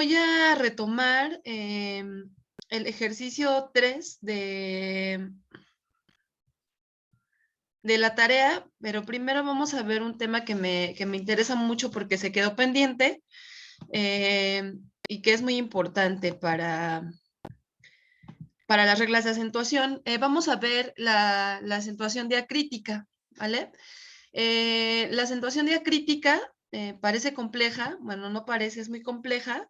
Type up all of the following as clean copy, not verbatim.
a retomar el ejercicio 3 de la tarea, pero primero vamos a ver un tema que me interesa mucho porque se quedó pendiente y que es muy importante para las reglas de acentuación. Vamos a ver la acentuación diacrítica, ¿vale? La acentuación diacrítica parece compleja, bueno, no parece, es muy compleja,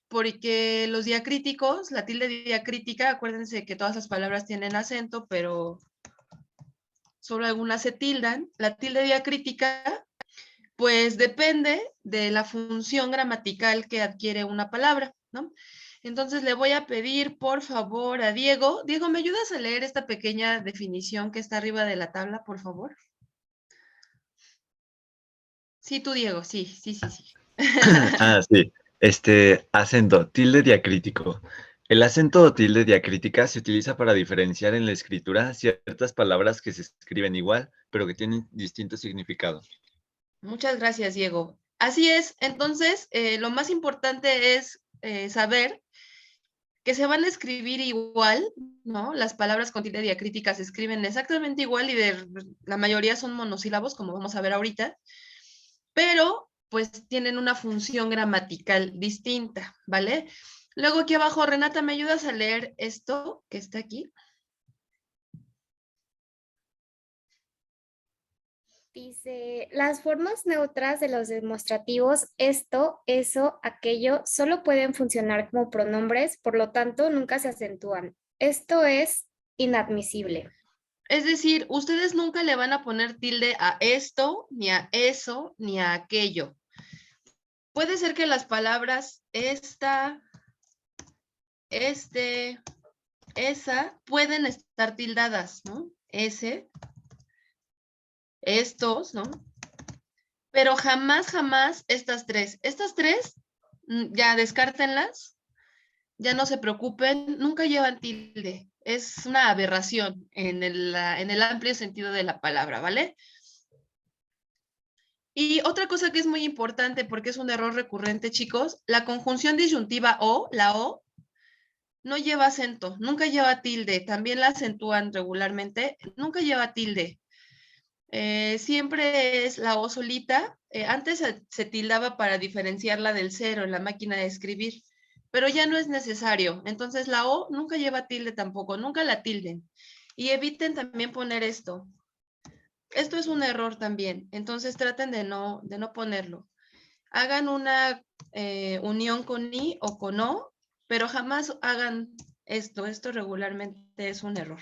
porque los diacríticos, la tilde diacrítica, acuérdense que todas las palabras tienen acento, pero solo algunas se tildan. La tilde diacrítica, pues depende de la función gramatical que adquiere una palabra, ¿no? Entonces le voy a pedir, por favor, a Diego. Diego, ¿me ayudas a leer esta pequeña definición que está arriba de la tabla, por favor? Sí, tú, Diego, sí, sí, sí, sí. Ah, sí. Acento, tilde diacrítico. El acento o tilde diacrítica se utiliza para diferenciar en la escritura ciertas palabras que se escriben igual, pero que tienen distinto significado. Muchas gracias, Diego. Así es, entonces, lo más importante es saber que se van a escribir igual, ¿no? Las palabras con tilde diacrítica se escriben exactamente igual y la mayoría son monosílabos, como vamos a ver ahorita, pero pues tienen una función gramatical distinta, ¿vale? Luego aquí abajo, Renata, ¿me ayudas a leer esto que está aquí? Dice, las formas neutras de los demostrativos esto, eso, aquello, solo pueden funcionar como pronombres, por lo tanto, nunca se acentúan. Esto es inadmisible. Es decir, ustedes nunca le van a poner tilde a esto, ni a eso, ni a aquello. Puede ser que las palabras esta, este, esa, pueden estar tildadas, ¿no? Ese, estos, ¿no? Pero jamás, jamás estas tres. Estas tres, ya descártenlas, ya no se preocupen, nunca llevan tilde. Es una aberración en el amplio sentido de la palabra, ¿vale? Y otra cosa que es muy importante porque es un error recurrente, chicos, la conjunción disyuntiva o, la o, no lleva acento, nunca lleva tilde, también la acentúan regularmente, nunca lleva tilde. Siempre es la o solita. Antes se tildaba para diferenciarla del cero en la máquina de escribir, pero ya no es necesario. Entonces la o nunca lleva tilde tampoco, nunca la tilden. Y eviten también poner esto. Esto es un error también, entonces traten de no ponerlo. Hagan una unión con i o con o, pero jamás hagan esto. Esto regularmente es un error.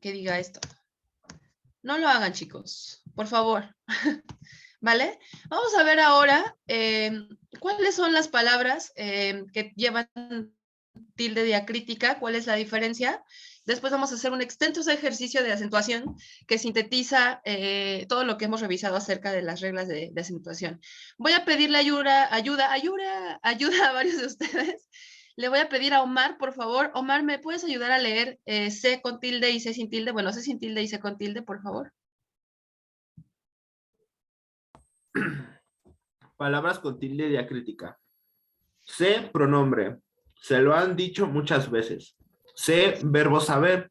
Que diga esto. No lo hagan, chicos, por favor. ¿Vale? Vamos a ver ahora cuáles son las palabras que llevan tilde diacrítica, cuál es la diferencia. Después vamos a hacer un extenso ejercicio de acentuación que sintetiza todo lo que hemos revisado acerca de las reglas de acentuación. Voy a pedirle ayuda a varios de ustedes. Le voy a pedir a Omar, por favor. Omar, ¿me puedes ayudar a leer C con tilde y C sin tilde? Bueno, C sin tilde y C con tilde, por favor. Palabras con tilde diacrítica. Sé, pronombre. Se lo han dicho muchas veces. Sé, verbo saber.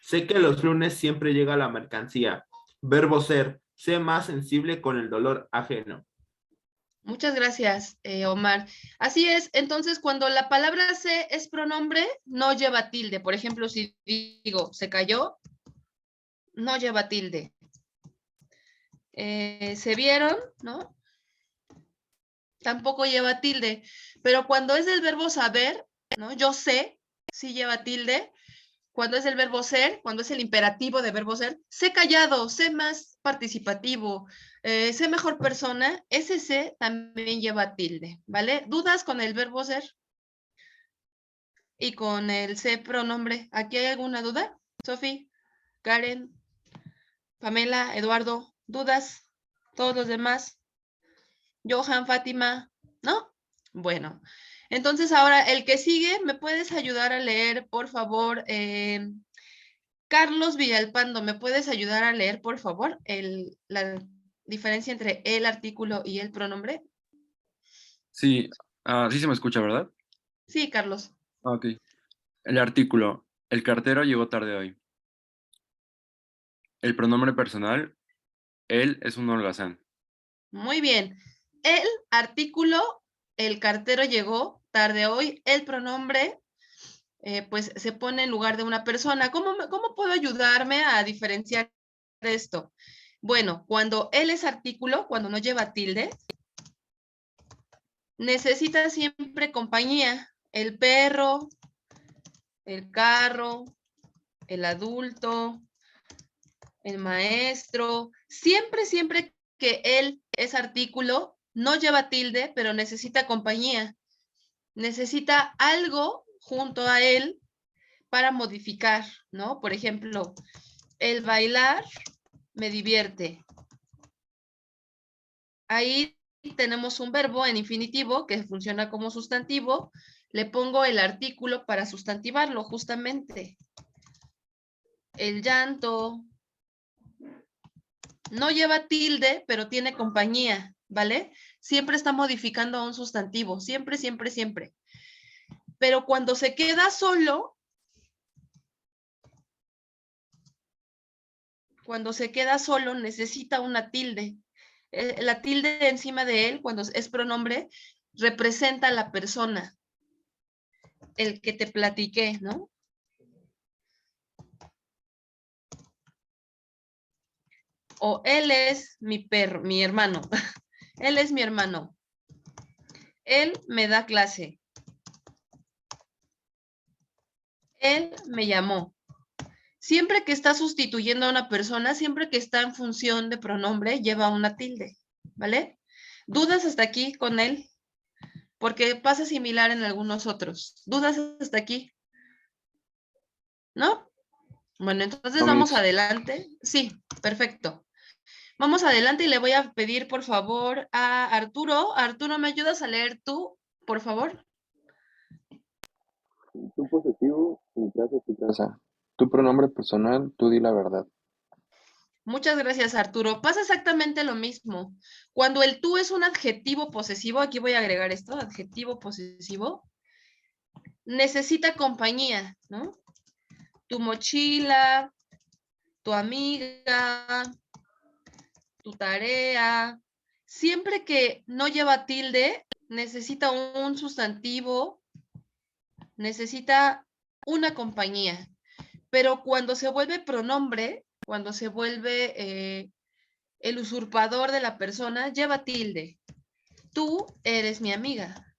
Sé que los lunes siempre llega la mercancía. Verbo ser. Sé más sensible con el dolor ajeno. Muchas gracias, Omar. Así es, entonces cuando la palabra se es pronombre, no lleva tilde. Por ejemplo, si digo se cayó, no lleva tilde. Se vieron, ¿no? Tampoco lleva tilde. Pero cuando es el verbo saber, ¿no? Yo sé, sí lleva tilde. Cuando es el verbo ser, cuando es el imperativo de verbo ser, sé callado, sé más participativo, sé mejor persona, ese sé también lleva tilde, ¿vale? ¿Dudas con el verbo ser? Y con el sé pronombre, ¿aquí hay alguna duda? Sofi, Karen, Pamela, Eduardo, ¿dudas? ¿Todos los demás? Johan, Fátima, ¿no? Bueno, entonces ahora el que sigue, ¿me puedes ayudar a leer, por favor? Carlos Villalpando, ¿me puedes ayudar a leer, por favor, la diferencia entre el artículo y el pronombre? Sí, sí se me escucha, ¿verdad? Sí, Carlos. Ok. El artículo. El cartero llegó tarde hoy. El pronombre personal. Él es un holgazán. Muy bien. El artículo, el cartero llegó tarde hoy. El pronombre, pues se pone en lugar de una persona. ¿Cómo puedo ayudarme a diferenciar esto? Bueno, cuando él es artículo, cuando no lleva tilde, necesita siempre compañía. El perro, el carro, el adulto, el maestro. Siempre que él es artículo, no lleva tilde, pero necesita compañía. Necesita algo junto a él para modificar, ¿no? Por ejemplo, el bailar me divierte. Ahí tenemos un verbo en infinitivo que funciona como sustantivo. Le pongo el artículo para sustantivarlo, justamente. El llanto no lleva tilde, pero tiene compañía, ¿vale? Siempre está modificando a un sustantivo, siempre. Pero cuando se queda solo, necesita una tilde. La tilde encima de él, cuando es pronombre, representa a la persona, el que te platiqué, ¿no? O él es mi hermano. Él es mi hermano. Él me da clase. Él me llamó. Siempre que está sustituyendo a una persona, siempre que está en función de pronombre, lleva una tilde, ¿vale? ¿Dudas hasta aquí con él? Porque pasa similar en algunos otros. ¿Dudas hasta aquí? ¿No? Bueno, entonces vamos adelante. Sí, perfecto. Vamos adelante y le voy a pedir, por favor, a Arturo. Arturo, ¿me ayudas a leer tú, por favor? Tu posesivo, mi casa, tu casa. Tu pronombre personal, tú di la verdad. Muchas gracias, Arturo. Pasa exactamente lo mismo. Cuando el tú es un adjetivo posesivo, aquí voy a agregar esto, adjetivo posesivo, necesita compañía, ¿no? Tu mochila, tu amiga, tu tarea. Siempre que no lleva tilde, necesita un sustantivo, necesita una compañía. Pero cuando se vuelve pronombre, cuando se vuelve el usurpador de la persona, lleva tilde. Tú eres mi amiga.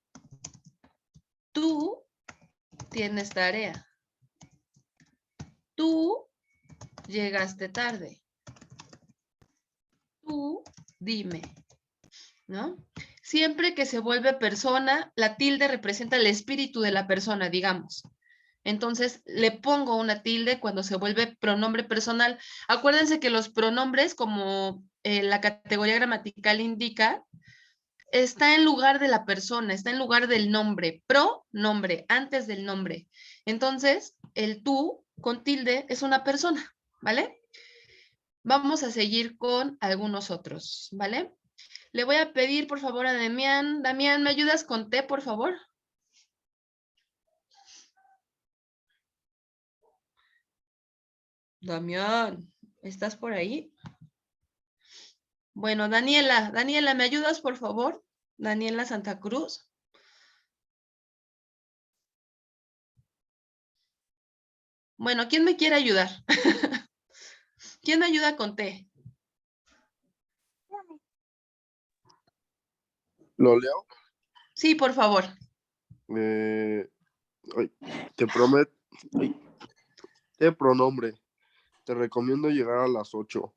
Tú tienes tarea. Tú llegaste tarde. Tú dime, ¿no? Siempre que se vuelve persona, la tilde representa el espíritu de la persona, digamos. Entonces, le pongo una tilde cuando se vuelve pronombre personal. Acuérdense que los pronombres, como la categoría gramatical indica, está en lugar de la persona, está en lugar del nombre, pronombre, antes del nombre. Entonces, el tú con tilde es una persona, ¿vale? Vamos a seguir con algunos otros, ¿vale? Le voy a pedir, por favor, a Damián. Damián, ¿me ayudas con T, por favor? Damián, ¿estás por ahí? Bueno, Daniela, ¿me ayudas, por favor? Daniela Santa Cruz. Bueno, ¿quién me quiere ayudar? ¿Quién me ayuda con T? ¿Lo leo? Sí, por favor. Te prometo. Te pronombre. Te recomiendo llegar a las 8.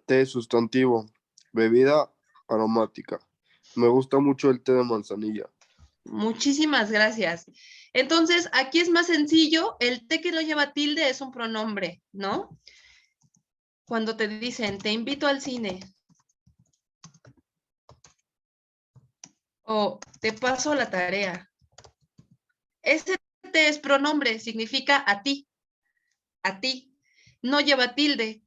Té sustantivo. Bebida aromática. Me gusta mucho el té de manzanilla. Muchísimas gracias. Entonces, aquí es más sencillo. El té que no lleva tilde es un pronombre, ¿no? Cuando te dicen, te invito al cine. O te paso la tarea. Ese té es pronombre, significa a ti. A ti. No lleva tilde.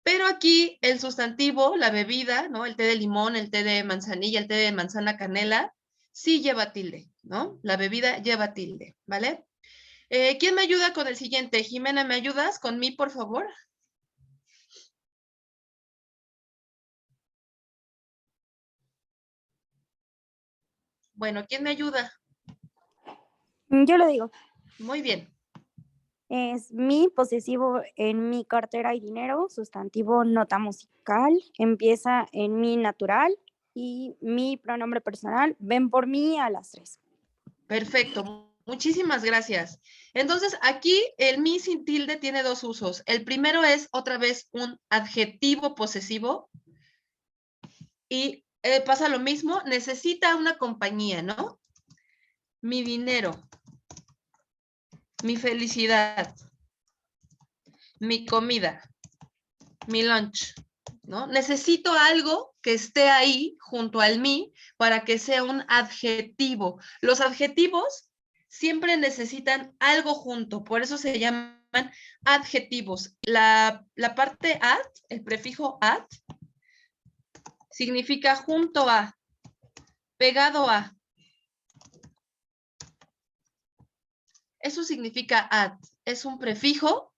Pero aquí el sustantivo, la bebida, ¿no? El té de limón, el té de manzanilla, el té de manzana canela, sí lleva tilde, ¿no? La bebida lleva tilde, ¿vale? ¿Quién me ayuda con el siguiente? Jimena, ¿me ayudas con mí, por favor? Bueno, ¿quién me ayuda? Yo lo digo. Muy bien. Es mi, posesivo en mi cartera y dinero, sustantivo nota musical, empieza en mi natural y mi pronombre personal, ven por mí a las 3. Perfecto. Muchísimas gracias. Entonces, aquí el mi sin tilde tiene dos usos. El primero es otra vez un adjetivo posesivo y pasa lo mismo, necesita una compañía, ¿no? Mi dinero, mi felicidad, mi comida, mi lunch, ¿no? Necesito algo que esté ahí junto al mí para que sea un adjetivo. Los adjetivos siempre necesitan algo junto, por eso se llaman adjetivos. La parte ad, el prefijo ad, significa junto a, pegado a. Eso significa ad, es un prefijo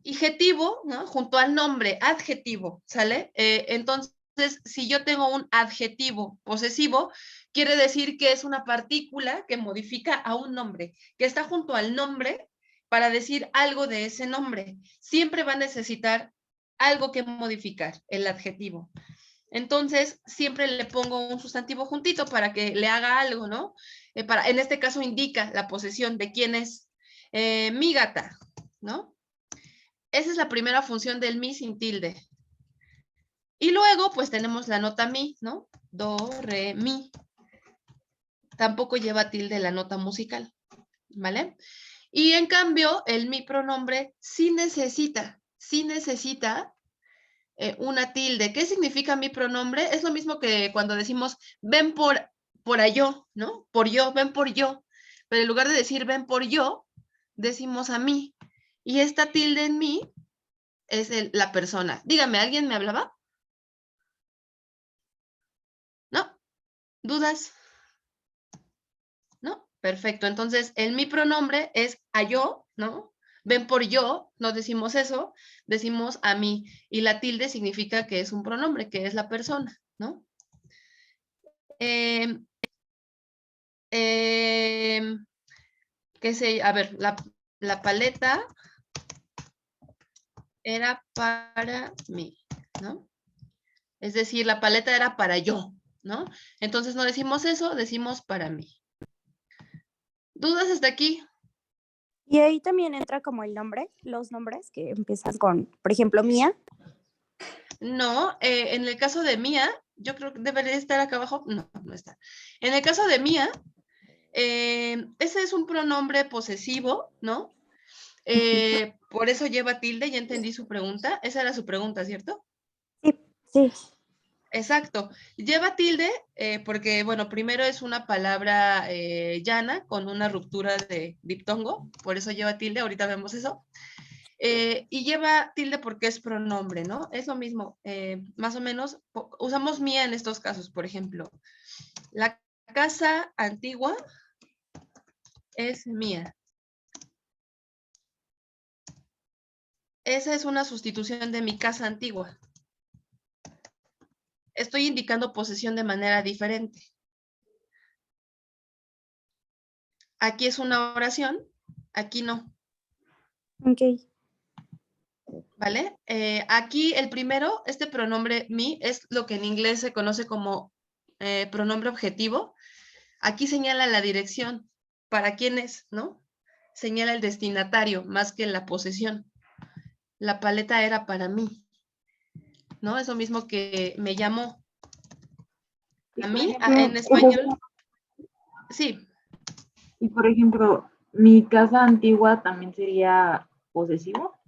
adjetivo, ¿no? Junto al nombre, adjetivo, ¿sale? Entonces, si yo tengo un adjetivo posesivo, quiere decir que es una partícula que modifica a un nombre, que está junto al nombre para decir algo de ese nombre. Siempre va a necesitar algo que modificar, el adjetivo. Entonces, siempre le pongo un sustantivo juntito para que le haga algo, ¿no? En este caso indica la posesión de quién es mi gata, ¿no? Esa es la primera función del mi sin tilde. Y luego, pues tenemos la nota mi, ¿no? Do, re, mi. Tampoco lleva tilde la nota musical, ¿vale? Y en cambio, el mi pronombre sí necesita una tilde. ¿Qué significa mi pronombre? Es lo mismo que cuando decimos ven por yo, ¿no? Por yo, ven por yo. Pero en lugar de decir ven por yo, decimos a mí. Y esta tilde en mí es la persona. Dígame, ¿alguien me hablaba? ¿No? ¿Dudas? ¿No? Perfecto. Entonces, el mi pronombre es a yo, ¿no? Ven por yo, no decimos eso, decimos a mí. Y la tilde significa que es un pronombre, que es la persona, ¿no? ¿Qué sé? A ver, la paleta era para mí, ¿no? Es decir, la paleta era para yo, ¿no? Entonces no decimos eso, decimos para mí. ¿Dudas hasta aquí? Y ahí también entra como el nombre, los nombres que empiezan con, por ejemplo, Mía. No, en el caso de Mía, yo creo que debería estar acá abajo. No, no está. En el caso de Mía, ese es un pronombre posesivo, ¿no? Por eso lleva tilde, ya entendí su pregunta. Esa era su pregunta, ¿cierto? Sí, sí. Exacto. Lleva tilde porque, bueno, primero es una palabra llana con una ruptura de diptongo, por eso lleva tilde, ahorita vemos eso. Y lleva tilde porque es pronombre, ¿no? Es lo mismo, más o menos, usamos mía en estos casos, por ejemplo. La casa antigua es mía. Esa es una sustitución de mi casa antigua. Estoy indicando posesión de manera diferente. Aquí es una oración, aquí no. Ok. ¿Vale? Aquí el primero, este pronombre mi, es lo que en inglés se conoce como pronombre objetivo. Aquí señala la dirección. ¿Para quién es? ¿No? Señala el destinatario más que la posesión. La paleta era para mí, ¿no? Es lo mismo que me llamó. A mí, en español, sí. Y por ejemplo, mi casa antigua también sería posesivo.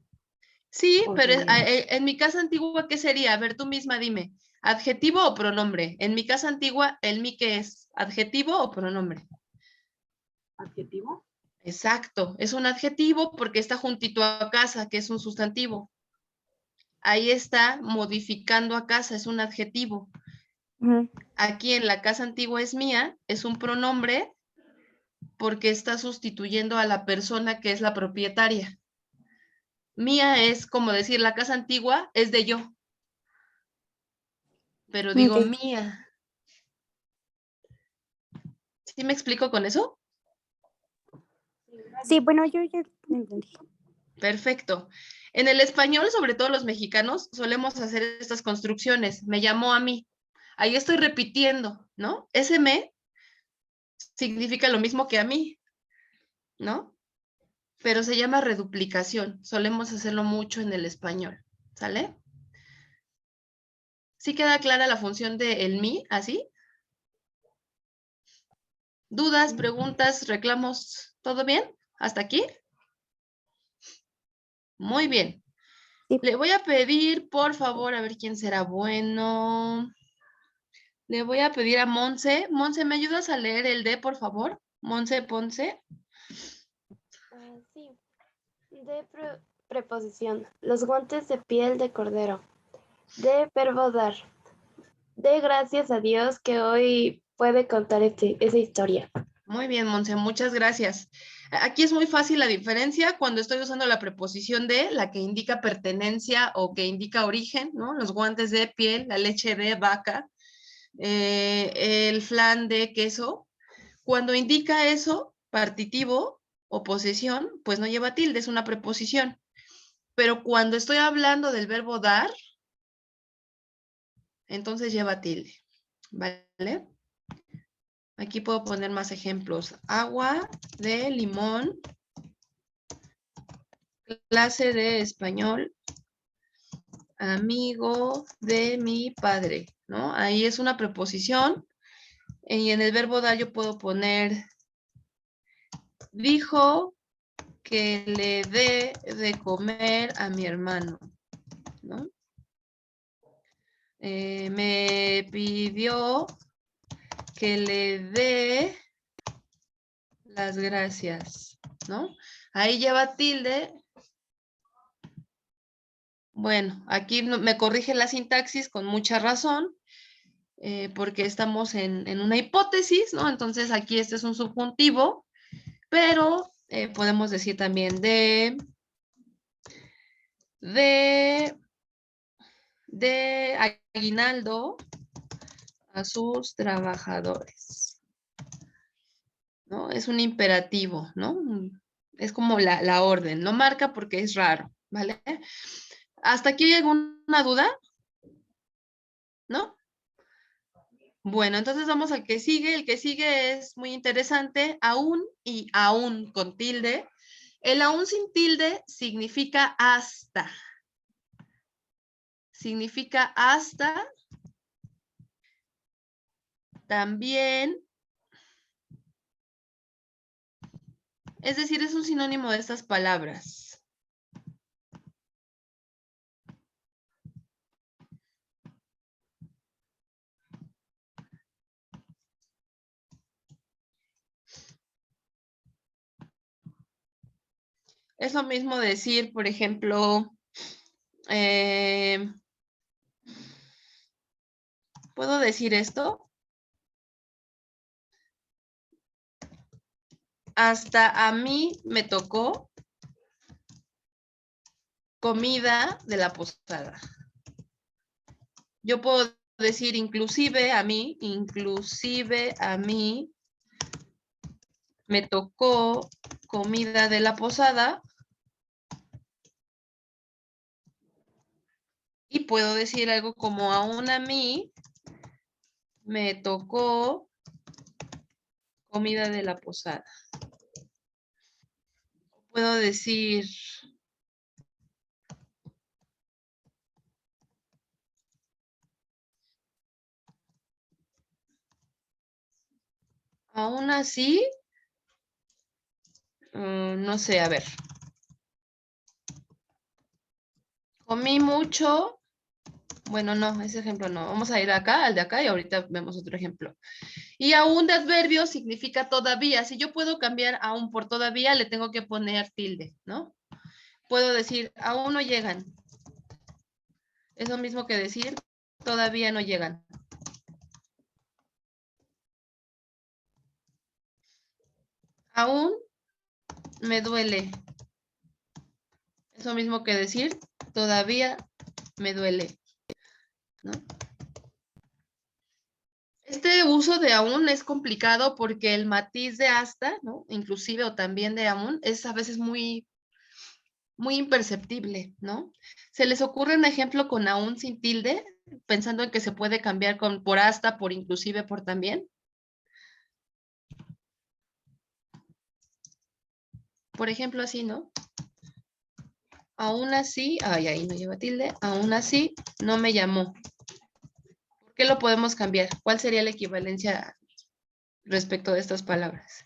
Sí, ¿O pero sería en mi casa antigua, ¿qué sería? A ver, tú misma dime. ¿Adjetivo o pronombre? En mi casa antigua, ¿el mi qué es? ¿Adjetivo o pronombre? adjetivo? Exacto, es un adjetivo porque está juntito a casa, que es un sustantivo. ahí está modificando a casa, es un adjetivo. Ujú. Aquí en la casa antigua es mía, es un pronombre porque está sustituyendo a la persona que es la propietaria. Mía es como decir, la casa antigua es de yo, pero digo Ok. mía. ¿Sí me explico con eso? Sí, bueno, yo ya lo entendí. Perfecto. En el español, sobre todo los mexicanos, solemos hacer estas construcciones. Me llamó a mí. Ahí estoy repitiendo, ¿no? Ese me significa lo mismo que a mí, ¿no? Pero se llama reduplicación. Solemos hacerlo mucho en el español, ¿sale? ¿Sí queda clara la función de el mí, así? ¿Dudas, preguntas, reclamos? ¿Todo bien? ¿Hasta aquí? Muy bien. Sí. Le voy a pedir, por favor, a ver quién será bueno. Le voy a pedir a Monse. Monse, ¿me ayudas a leer el D, por favor? Monse Ponce. Sí. De preposición. Los guantes de piel de cordero. De verbo dar. De gracias a Dios que hoy puede contar esa historia. Muy bien, Monse, muchas gracias. Aquí es muy fácil la diferencia cuando estoy usando la preposición de, la que indica pertenencia o que indica origen, ¿no? Los guantes de piel, la leche de vaca, el flan de queso. Cuando indica eso, partitivo o posesión, pues no lleva tilde, es una preposición. Pero cuando estoy hablando del verbo dar, entonces lleva tilde, ¿vale? Aquí puedo poner más ejemplos. Agua de limón, clase de español, amigo de mi padre, ¿no? Ahí es una preposición y en el verbo dar yo puedo poner dijo que le dé de comer a mi hermano, ¿no? Me pidió que le dé las gracias, ¿no? Ahí lleva tilde. Bueno, aquí me corrige la sintaxis con mucha razón, porque estamos en una hipótesis, ¿no? Entonces aquí este es un subjuntivo, pero podemos decir también de aguinaldo a sus trabajadores, ¿no? Es un imperativo, ¿no? Es como la orden, no marca porque es raro, ¿vale? ¿Hasta aquí hay alguna duda? ¿No? Bueno, entonces vamos al que sigue. El que sigue es muy interesante, aún y aún con tilde. El aún sin tilde significa hasta. Significa hasta. También, es decir, es un sinónimo de estas palabras. Es lo mismo decir, por ejemplo, ¿puedo decir esto? Hasta a mí me tocó comida de la posada. Yo puedo decir inclusive a mí me tocó comida de la posada. Y puedo decir algo como aún a mí me tocó comida de la posada. Puedo decir aún así, no sé, a ver. Comí mucho. Bueno, no, ese ejemplo no. Vamos a ir acá, al de acá, y ahorita vemos otro ejemplo. Y aún de adverbio significa todavía. Si yo puedo cambiar aún por todavía, le tengo que poner tilde, ¿no? Puedo decir, aún no llegan. Es lo mismo que decir, todavía no llegan. Aún me duele. Es lo mismo que decir, todavía me duele, ¿no? Este uso de aún es complicado porque el matiz de hasta, ¿no? Inclusive o también de aún, es a veces muy imperceptible, ¿no? ¿Se les ocurre un ejemplo con aún sin tilde? Pensando en que se puede cambiar por hasta, por inclusive, por también. Por ejemplo, así, ¿no? Aún así, ahí no lleva tilde, aún así no me llamó. ¿Por qué lo podemos cambiar? ¿Cuál sería la equivalencia respecto de estas palabras?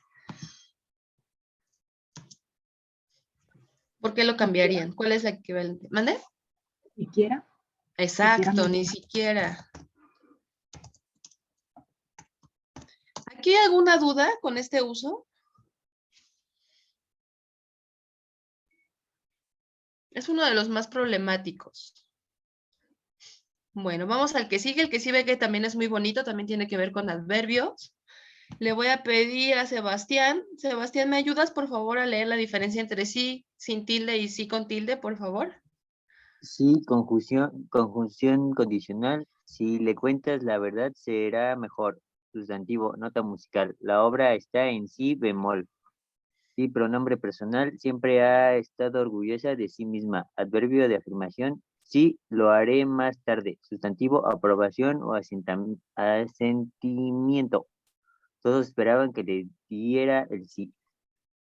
¿Por qué lo cambiarían? ¿Cuál es la equivalente? ¿Mande? ¿Siquiera? Exacto, ni siquiera. ¿Aquí hay alguna duda con este uso? Es uno de los más problemáticos. Bueno, vamos al que sigue. El que sigue que también es muy bonito, también tiene que ver con adverbios. Le voy a pedir a Sebastián. Sebastián, ¿me ayudas por favor a leer la diferencia entre sí sin tilde y sí con tilde, por favor? Sí, conjunción condicional. Si le cuentas la verdad, será mejor. Sustantivo, nota musical. La obra está en si bemol. Sí, pronombre personal. Siempre ha estado orgullosa de sí misma. Adverbio de afirmación. Sí, lo haré más tarde. Sustantivo, aprobación o asentimiento. Todos esperaban que le diera el sí.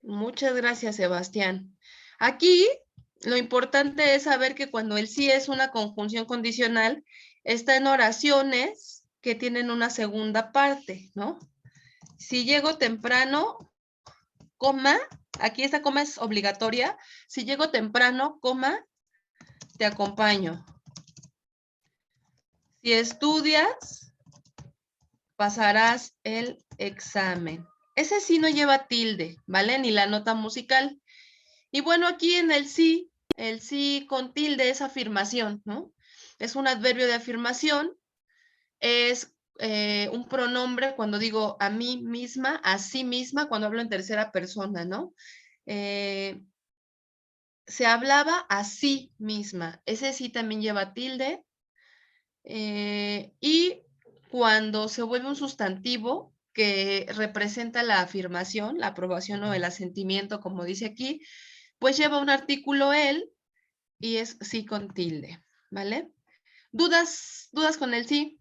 Muchas gracias, Sebastián. Aquí lo importante es saber que cuando el sí es una conjunción condicional, está en oraciones que tienen una segunda parte, ¿no? Si llego temprano, coma, aquí esta coma es obligatoria. Si llego temprano, coma, te acompaño. Si estudias, pasarás el examen. Ese sí no lleva tilde, ¿vale? Ni la nota musical. Y bueno, aquí en el sí con tilde es afirmación, ¿no? Es un adverbio de afirmación, es un pronombre cuando digo a mí misma, a sí misma, cuando hablo en tercera persona, ¿no? Se hablaba a sí misma. Ese sí también lleva tilde. Y cuando se vuelve un sustantivo que representa la afirmación, la aprobación o el asentimiento, como dice aquí, pues lleva un artículo el y es sí con tilde, ¿vale? ¿Dudas con el sí?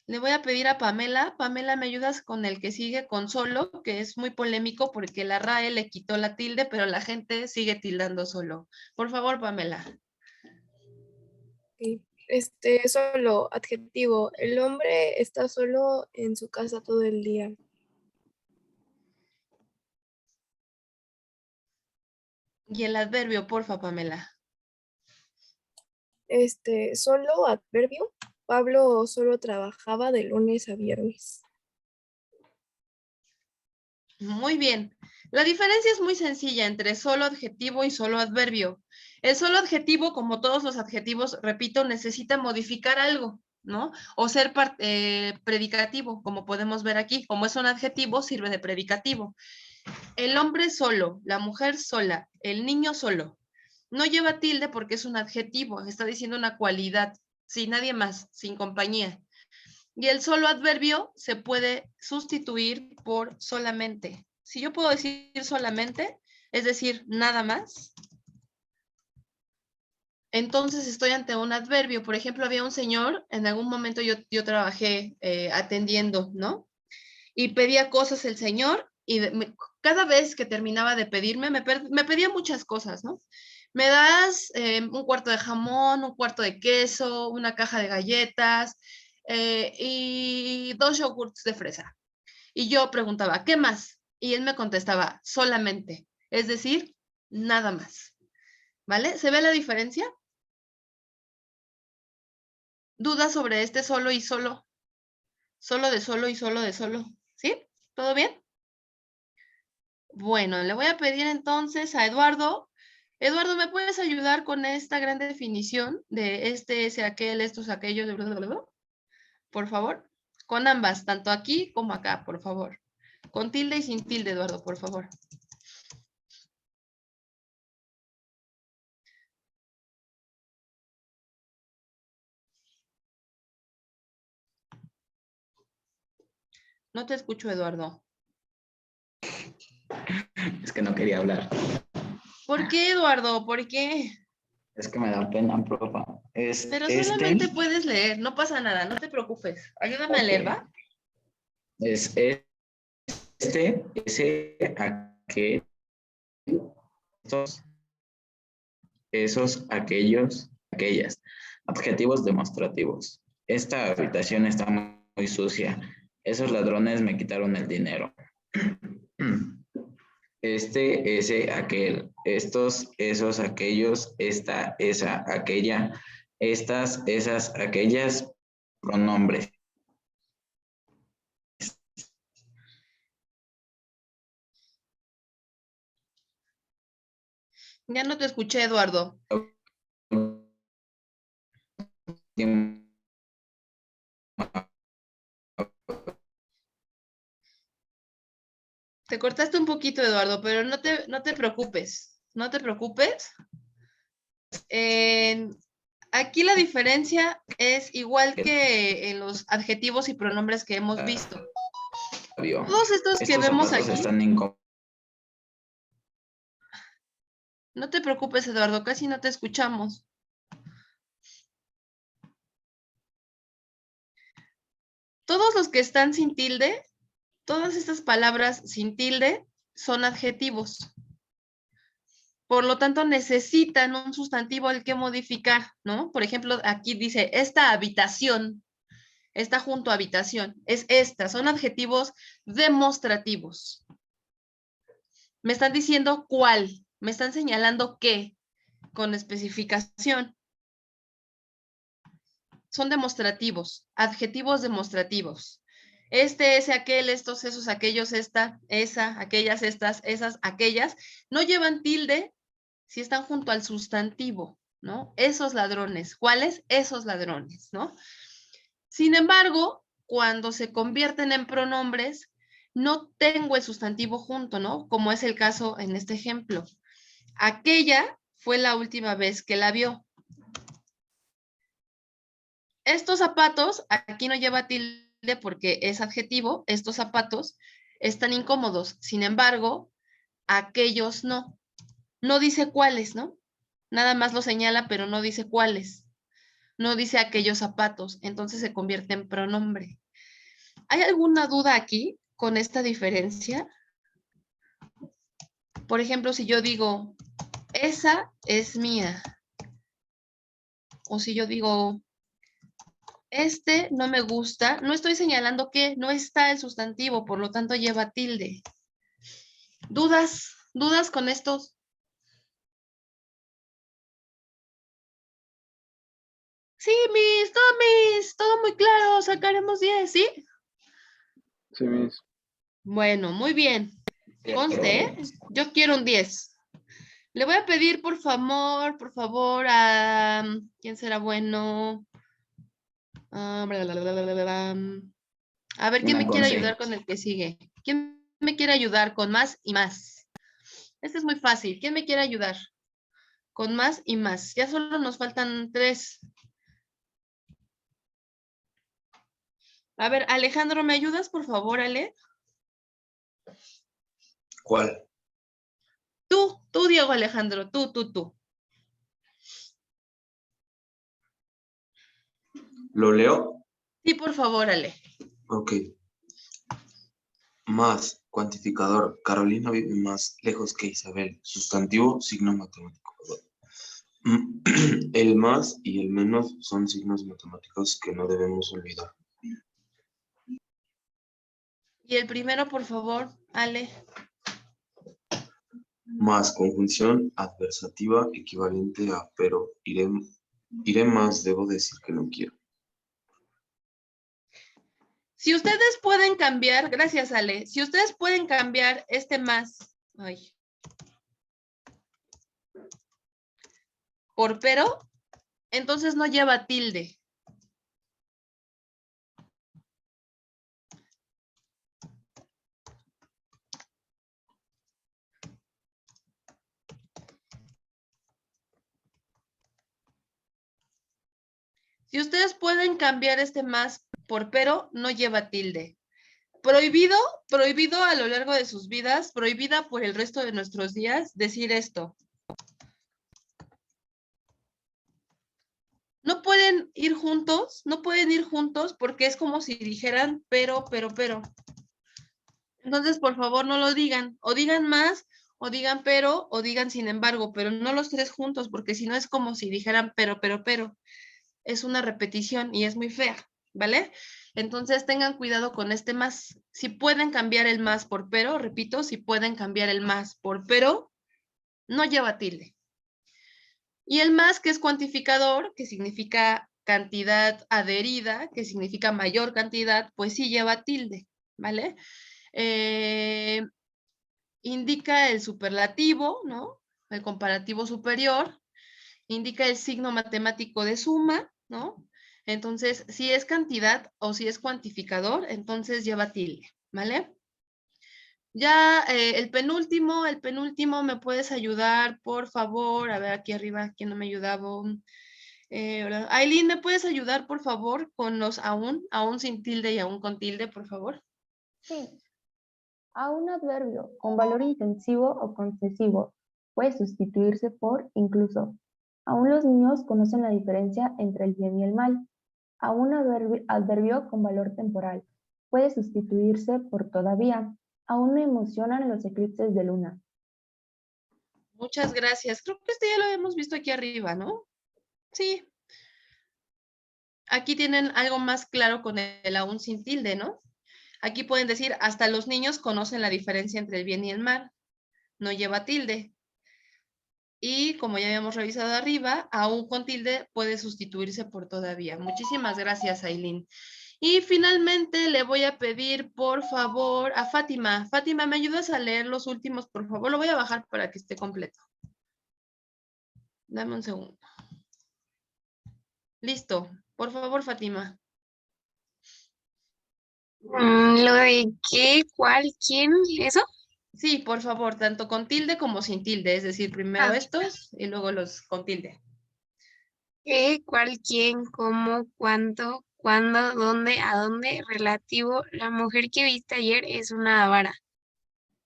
Le voy a pedir a Pamela. Pamela, ¿me ayudas con el que sigue con solo? Que es muy polémico porque la RAE le quitó la tilde, pero la gente sigue tildando solo. Por favor, Pamela. Solo, adjetivo. El hombre está solo en su casa todo el día. Y el adverbio, porfa, Pamela. Solo, adverbio. Pablo solo trabajaba de lunes a viernes. Muy bien. La diferencia es muy sencilla entre solo adjetivo y solo adverbio. El solo adjetivo, como todos los adjetivos, repito, necesita modificar algo, ¿no? O ser predicativo, como podemos ver aquí. Como es un adjetivo, sirve de predicativo. El hombre solo, la mujer sola, el niño solo. No lleva tilde porque es un adjetivo, está diciendo una cualidad, sin nadie más, sin compañía. Y el solo adverbio se puede sustituir por solamente. Si yo puedo decir solamente, es decir, nada más, entonces estoy ante un adverbio. Por ejemplo, había un señor, en algún momento yo trabajé atendiendo, ¿no? Y pedía cosas el señor y cada vez que terminaba de pedirme, me pedía muchas cosas, ¿no? Me das un cuarto de jamón, un cuarto de queso, una caja de galletas y 2 yogurts de fresa. Y yo preguntaba, ¿qué más? Y él me contestaba, solamente, es decir, nada más. ¿Vale? ¿Se ve la diferencia? ¿Dudas sobre este solo y solo? Solo de solo y solo de solo. ¿Sí? ¿Todo bien? Bueno, le voy a pedir entonces a Eduardo Eduardo, ¿me puedes ayudar con esta gran definición de este, ese, aquel, estos, aquellos, bla, bla, bla, bla? Por favor. Con ambas, tanto aquí como acá, por favor. Con tilde y sin tilde, Eduardo, por favor. No te escucho, Eduardo. Es que no quería hablar. ¿Por qué, Eduardo? ¿Por qué? Es que me da pena, profa. Es Pero este, solamente puedes leer, no pasa nada, no te preocupes. Ayúdame a leer, ¿va? es este, ese, aquel, estos, esos, aquellos, aquellas. Adjetivos demostrativos. Esta habitación está muy sucia. Esos ladrones me quitaron el dinero. Este, ese, aquel, estos, esos, aquellos, esta, esa, aquella, estas, esas, aquellas, pronombres. Ya no te escuché, Eduardo. Te cortaste un poquito, Eduardo, pero no te preocupes. No te preocupes. Aquí la diferencia es igual que en los adjetivos y pronombres que hemos visto. Todos estos que vemos aquí. No te preocupes, Eduardo, casi no te escuchamos. Todos los que están sin tilde, todas estas palabras sin tilde son adjetivos. Por lo tanto, necesitan un sustantivo al que modificar, ¿no? Por ejemplo, aquí dice, esta habitación, está junto a habitación, es esta, son adjetivos demostrativos. Me están diciendo cuál, me están señalando qué, con especificación. Son demostrativos, adjetivos demostrativos. Este, ese, aquel, estos, esos, aquellos, esta, esa, aquellas, estas, esas, aquellas, no llevan tilde si están junto al sustantivo, ¿no? Esos ladrones. ¿Cuáles? Esos ladrones, ¿no? Sin embargo, cuando se convierten en pronombres, no tengo el sustantivo junto, ¿no? Como es el caso en este ejemplo. Aquella fue la última vez que la vio. Estos zapatos, aquí no lleva tilde porque es adjetivo, estos zapatos están incómodos. Sin embargo, aquellos no. No dice cuáles, ¿no? Nada más lo señala, pero no dice cuáles. No dice aquellos zapatos, entonces se convierte en pronombre. ¿Hay alguna duda aquí con esta diferencia? Por ejemplo, si yo digo, esa es mía. O si yo digo, este no me gusta, no estoy señalando que no está el sustantivo, por lo tanto lleva tilde. ¿Dudas? ¿Dudas con estos? Sí, Miss, todo muy claro, sacaremos 10, ¿sí? Sí, Miss. Bueno, muy bien. Conste, ¿eh? Yo quiero un 10. Le voy a pedir, por favor, a... ¿Quién será bueno? A ver, ¿quién me quiere ayudar con el que sigue? ¿Quién me quiere ayudar con más y más? Este es muy fácil. ¿Quién me quiere ayudar? Con más y más. Ya solo nos faltan 3. A ver, Alejandro, ¿me ayudas, por favor, Ale? ¿Cuál? Tú, Diego Alejandro, tú. ¿Lo leo? Sí, por favor, Ale. Ok. Más, cuantificador. Carolina vive más lejos que Isabel. Sustantivo, signo matemático. El más y el menos son signos matemáticos que no debemos olvidar. Y el primero, por favor, Ale. Más, conjunción adversativa equivalente a pero. Iré más, debo decir que no quiero. Si ustedes pueden cambiar, gracias Ale, si ustedes pueden cambiar este más, ay. por pero, entonces no lleva tilde. Si ustedes pueden cambiar este más por pero, no lleva tilde. Prohibido, prohibido a lo largo de sus vidas, prohibida por el resto de nuestros días, decir esto. No pueden ir juntos porque es como si dijeran pero. Entonces, por favor, no lo digan. O digan más, o digan pero, o digan sin embargo, pero no los tres juntos, porque si no es como si dijeran pero. Es una repetición y es muy fea, ¿vale? Entonces, tengan cuidado con este más. Si pueden cambiar el más por pero, repito, si pueden cambiar el más por pero, no lleva tilde. Y el más, que es cuantificador, que significa cantidad adherida, que significa mayor cantidad, pues sí lleva tilde, ¿vale? Indica el superlativo, ¿no? El comparativo superior, indica el signo matemático de suma, ¿no? Entonces, si es cantidad o si es cuantificador, entonces lleva tilde, ¿vale? Ya el penúltimo, ¿me puedes ayudar, por favor? A ver, aquí arriba, ¿quién no me ayudaba? Aileen, ¿me puedes ayudar, por favor, con los aún sin tilde y aún con tilde, por favor? Sí. A un adverbio con valor intensivo o concesivo puede sustituirse por incluso. Aún los niños conocen la diferencia entre el bien y el mal. A un adverbio con valor temporal puede sustituirse por todavía. Aún me emocionan los eclipses de luna. Muchas gracias. Creo que este ya lo hemos visto aquí arriba, ¿no? Sí. Aquí tienen algo más claro con el aún sin tilde, ¿no? Aquí pueden decir, hasta los niños conocen la diferencia entre el bien y el mal. No lleva tilde. Y como ya habíamos revisado arriba, aún con tilde puede sustituirse por todavía. Muchísimas gracias, Aileen. Y finalmente le voy a pedir, por favor, a Fátima. Fátima, ¿me ayudas a leer los últimos, por favor? Lo voy a bajar para que esté completo. Dame un segundo. Listo. Por favor, Fátima. ¿Lo de qué, cuál, quién, eso? Sí, por favor, tanto con tilde como sin tilde. Es decir, primero estos y luego los con tilde. ¿Qué, cuál, quién, cómo, cuánto, cuándo, dónde, a dónde, relativo? La mujer que viste ayer es una avara.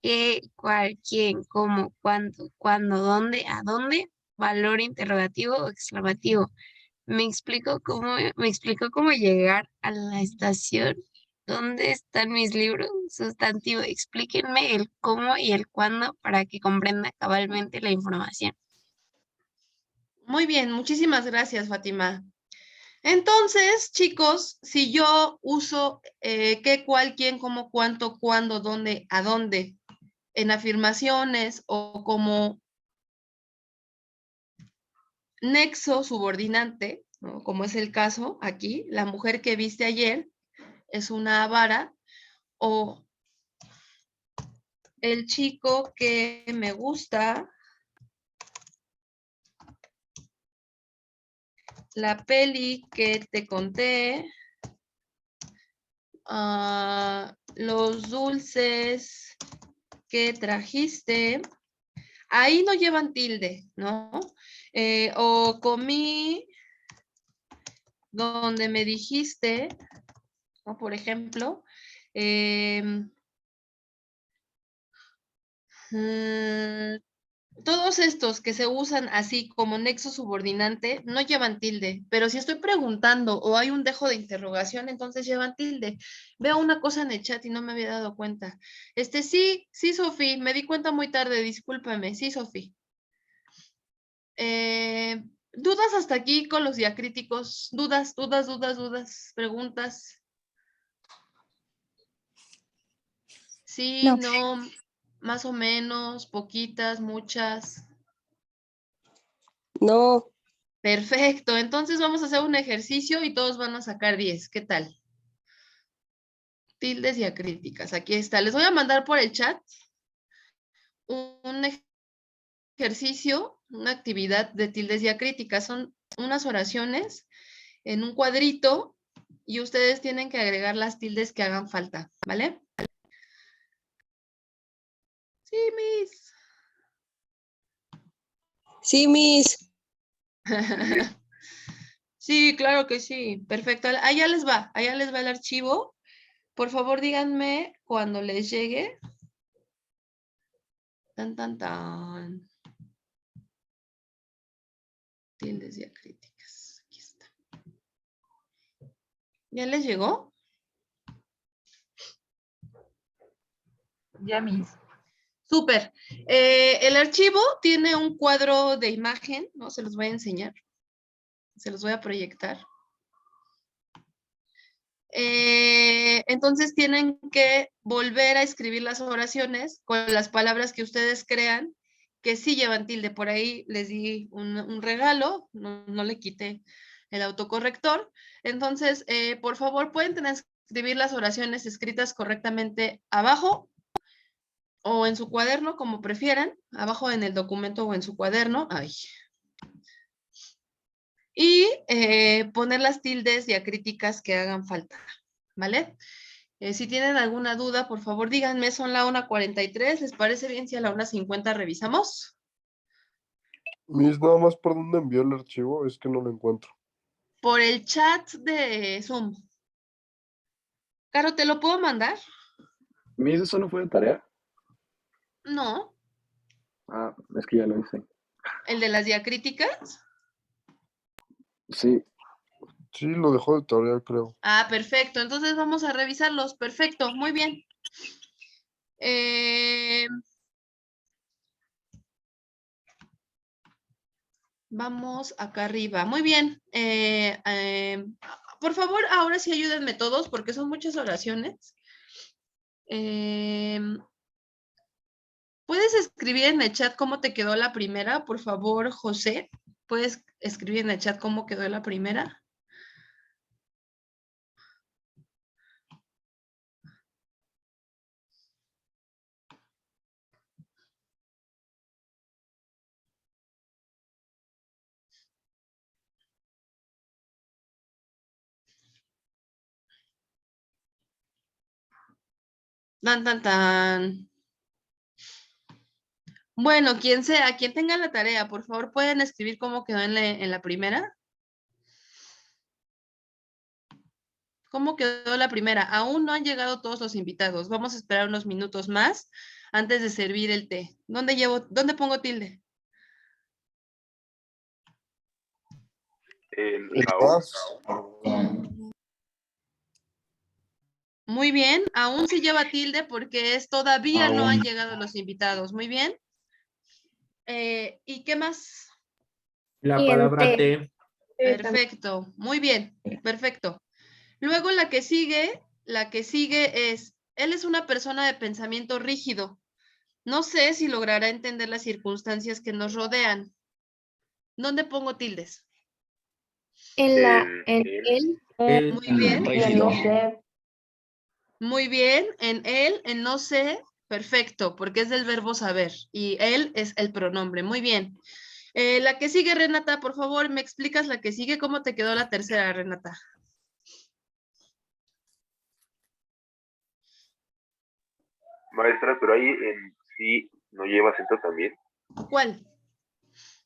¿Qué, cuál, quién, cómo, cuánto, cuándo, dónde, a dónde? Valor interrogativo o exclamativo. Me explicó cómo llegar a la estación. ¿Dónde están mis libros? Sustantivo. Explíquenme el cómo y el cuándo para que comprenda cabalmente la información. Muy bien, muchísimas gracias, Fátima. Entonces, chicos, si yo uso qué, cuál, quién, cómo, cuánto, cuándo, dónde, a dónde, en afirmaciones o como nexo subordinante, ¿no? Como es el caso aquí, la mujer que viste ayer es una avara, o el chico que me gusta, la peli que te conté, los dulces que trajiste, ahí no llevan tilde, ¿no? O comí donde me dijiste, ¿no? Por ejemplo, todos estos que se usan así como nexo subordinante no llevan tilde, pero si estoy preguntando o hay un dejo de interrogación, entonces llevan tilde. Veo una cosa en el chat y no me había dado cuenta. Sí, Sofi, me di cuenta muy tarde, discúlpame. Sí, Sofi. ¿Dudas hasta aquí con los diacríticos? ¿Dudas, preguntas? Sí, no, más o menos, poquitas, muchas. No. Perfecto, entonces vamos a hacer un ejercicio y todos van a sacar 10. ¿Qué tal? Tildes diacríticas, aquí está. Les voy a mandar por el chat un ejercicio una actividad de tildes diacríticas. Son unas oraciones en un cuadrito y ustedes tienen que agregar las tildes que hagan falta, ¿vale? Sí, Miss. Sí, Miss. Sí, claro que sí. Perfecto. Allá les va el archivo. Por favor, díganme cuando les llegue. Tan, tan, tan. Tildes diacríticas. Aquí está. ¿Ya les llegó? Ya, Miss. Súper. El archivo tiene un cuadro de imagen, ¿no? Se los voy a enseñar. Se los voy a proyectar. Entonces tienen que volver a escribir las oraciones con las palabras que ustedes crean que sí llevan tilde. Por ahí les di un regalo, no le quité el autocorrector. Entonces, por favor, pueden transcribir las oraciones escritas correctamente abajo o en su cuaderno, como prefieran, abajo en el documento o en su cuaderno. Ay. Y poner las tildes diacríticas que hagan falta, ¿vale? Si tienen alguna duda, por favor, díganme, son la 1:43, ¿les parece bien si a la 1:50 revisamos? Miss, nada más por dónde envió el archivo, es que no lo encuentro. Por el chat de Zoom. Caro, ¿te lo puedo mandar? Miss, ¿eso no fue de tarea? No. Ah, es que ya lo hice. ¿El de las diacríticas? Sí. Sí, lo dejó de tarea, creo. Ah, perfecto. Entonces vamos a revisarlos. Perfecto, muy bien. Vamos acá arriba. Muy bien. Por favor, ahora sí ayúdenme todos porque son muchas oraciones. ¿Puedes escribir en el chat cómo te quedó la primera? Por favor, José. ¿Puedes escribir en el chat cómo quedó la primera? Tan, tan, tan. Bueno, quien sea, quien tenga la tarea, por favor, ¿pueden escribir cómo quedó en la primera? ¿Cómo quedó la primera? Aún no han llegado todos los invitados. Vamos a esperar unos minutos más antes de servir el té. ¿Dónde pongo tilde? En la O. Muy bien, aún se lleva tilde porque todavía no han llegado los invitados. Muy bien. ¿Y qué más? La palabra T. Perfecto, muy bien, perfecto. Luego la que sigue es, él es una persona de pensamiento rígido. No sé si logrará entender las circunstancias que nos rodean. ¿Dónde pongo tildes? En él. Muy bien. Rígido. Muy bien, en él, en no sé, perfecto, porque es del verbo saber y él es el pronombre. Muy bien. La que sigue, Renata, por favor, ¿me explicas la que sigue? ¿Cómo te quedó la tercera, Renata? Maestra, pero ahí en sí no lleva acento también. ¿Cuál?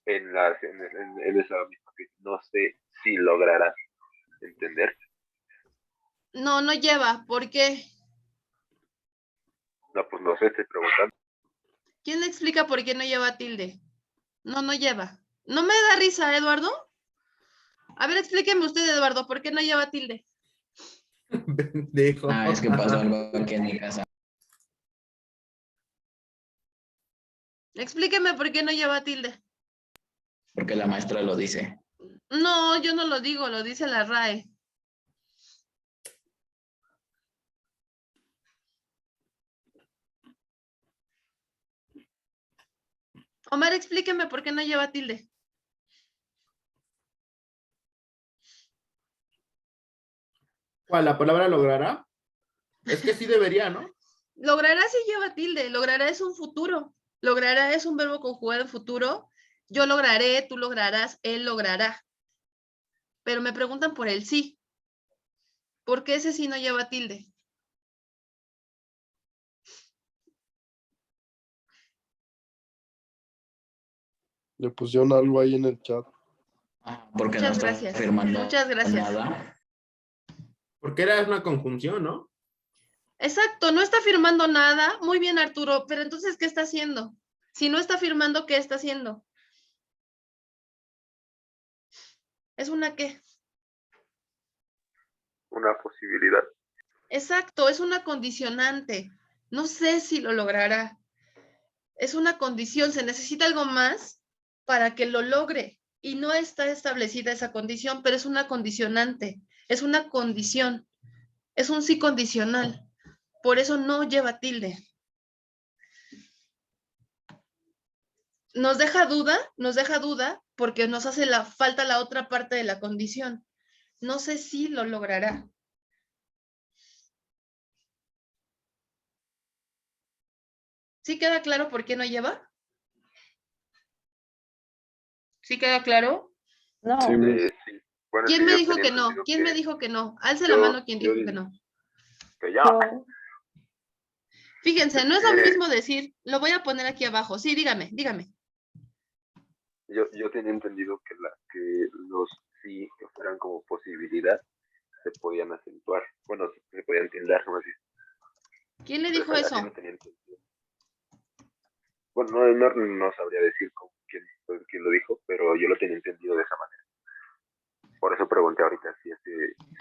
En esa misma que no sé si lograrás entender. No, no lleva. ¿Por qué? No, pues no sé, estoy preguntando. ¿Quién le explica por qué no lleva tilde? No, no lleva. No me da risa, Eduardo. A ver, explíqueme usted, Eduardo, ¿por qué no lleva tilde? Pendejo. Es que pasó algo aquí en mi casa. Explíqueme por qué no lleva tilde. Porque la maestra lo dice. No, yo no lo digo, lo dice la RAE. Omar, explíqueme por qué no lleva tilde. ¿Cuál? ¿La palabra logrará? Es que sí debería, ¿no? Logrará sí lleva tilde, logrará es un futuro. Logrará es un verbo conjugado en futuro Yo lograré, tú lograrás, él logrará. Pero me preguntan por el sí. ¿Por qué ese sí no lleva tilde? Le pusieron algo ahí en el chat. Porque no Muchas está gracias. afirmando Muchas gracias. nada. Porque era una conjunción, ¿no? Exacto, no está firmando nada. Muy bien, Arturo, pero entonces, ¿qué está haciendo? Si no está firmando, ¿qué está haciendo? ¿Es una qué? Una posibilidad. Exacto, es una condicionante. No sé si lo logrará. Es una condición, se necesita algo más para que lo logre. Y no está establecida esa condición, pero es una condicionante. Es una condición. Es un sí condicional. Por eso no lleva tilde. Nos deja duda porque nos hace falta la otra parte de la condición. No sé si lo logrará. ¿Sí queda claro por qué no lleva? ¿Sí queda claro? No. Sí, Sí. Bueno, es ¿Quién que me yo dijo tenía que no? entendido ¿Quién me dijo que no? Alce la yo, mano quien yo dijo que di- no. que ya. Yo, Fíjense, no es lo que mismo decir, lo voy a poner aquí abajo. Sí, dígame. yo tenía entendido que los sí que fueran como posibilidad se podían acentuar. Bueno, se podían tildar, ¿no? Así. ¿Quién le Pero dijo así eso? lo tenía entendido. Bueno, no sabría decir quién lo dijo, pero yo lo tenía entendido de esa manera. Por eso pregunté ahorita si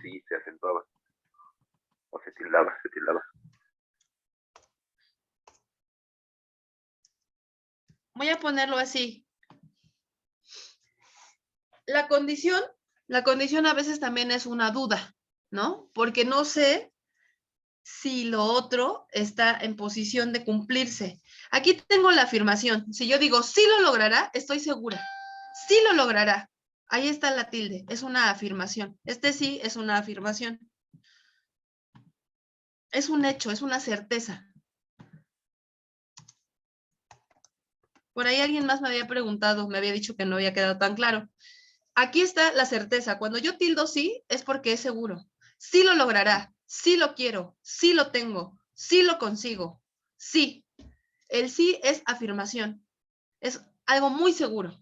sí se acentuaba o se tildaba. Voy a ponerlo así. La condición a veces también es una duda, ¿no? Porque no sé si lo otro está en posición de cumplirse. Aquí tengo la afirmación. Si yo digo sí lo logrará, estoy segura. Sí lo logrará. Ahí está la tilde. Es una afirmación. Este sí es una afirmación. Es un hecho, es una certeza. Por ahí alguien más me había preguntado, me había dicho que no había quedado tan claro. Aquí está la certeza. Cuando yo tildo sí, es porque es seguro. Sí lo logrará, sí lo quiero, sí lo tengo, sí lo consigo. Sí. El sí es afirmación. Es algo muy seguro.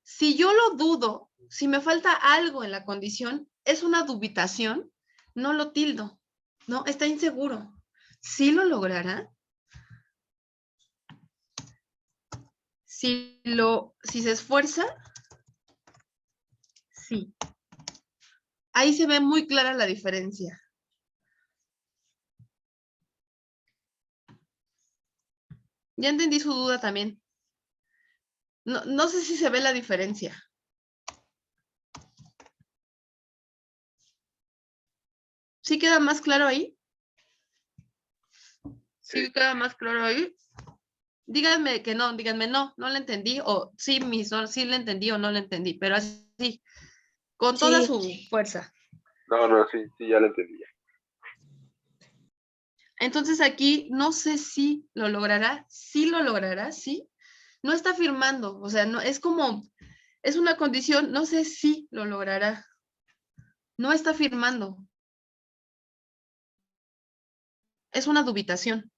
Si yo lo dudo, si me falta algo en la condición, es una dubitación, no lo tildo. No, está inseguro. ¿Sí lo logrará? Si se esfuerza, sí. Ahí se ve muy clara la diferencia. Ya entendí su duda también. No sé si se ve la diferencia. ¿Sí queda más claro ahí? ¿Sí queda más claro ahí? Díganme que no, díganme no le entendí, o sí, sí le entendí o no le entendí, pero así, con toda Sí. su fuerza. No, sí, ya lo entendí. Entonces aquí no sé si lo logrará, sí. No está firmando, o sea, no es como, es una condición, no sé si lo logrará. No está firmando. Es una dubitación.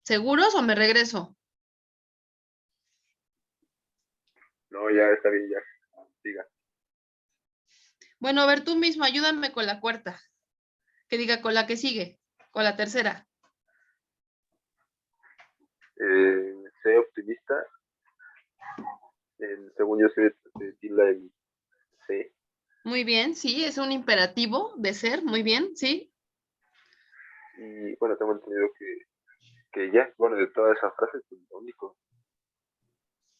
¿Seguros o me regreso? No, ya está bien, ya. Diga. Bueno, a ver, tú mismo, ayúdame con la cuarta. Que diga con la que sigue, con la tercera. Sé optimista. Según yo se tilda el C. Muy bien, sí, es un imperativo de ser, muy bien, sí. Y bueno, tengo entendido que ya, bueno, de todas esas frases, pues lo único.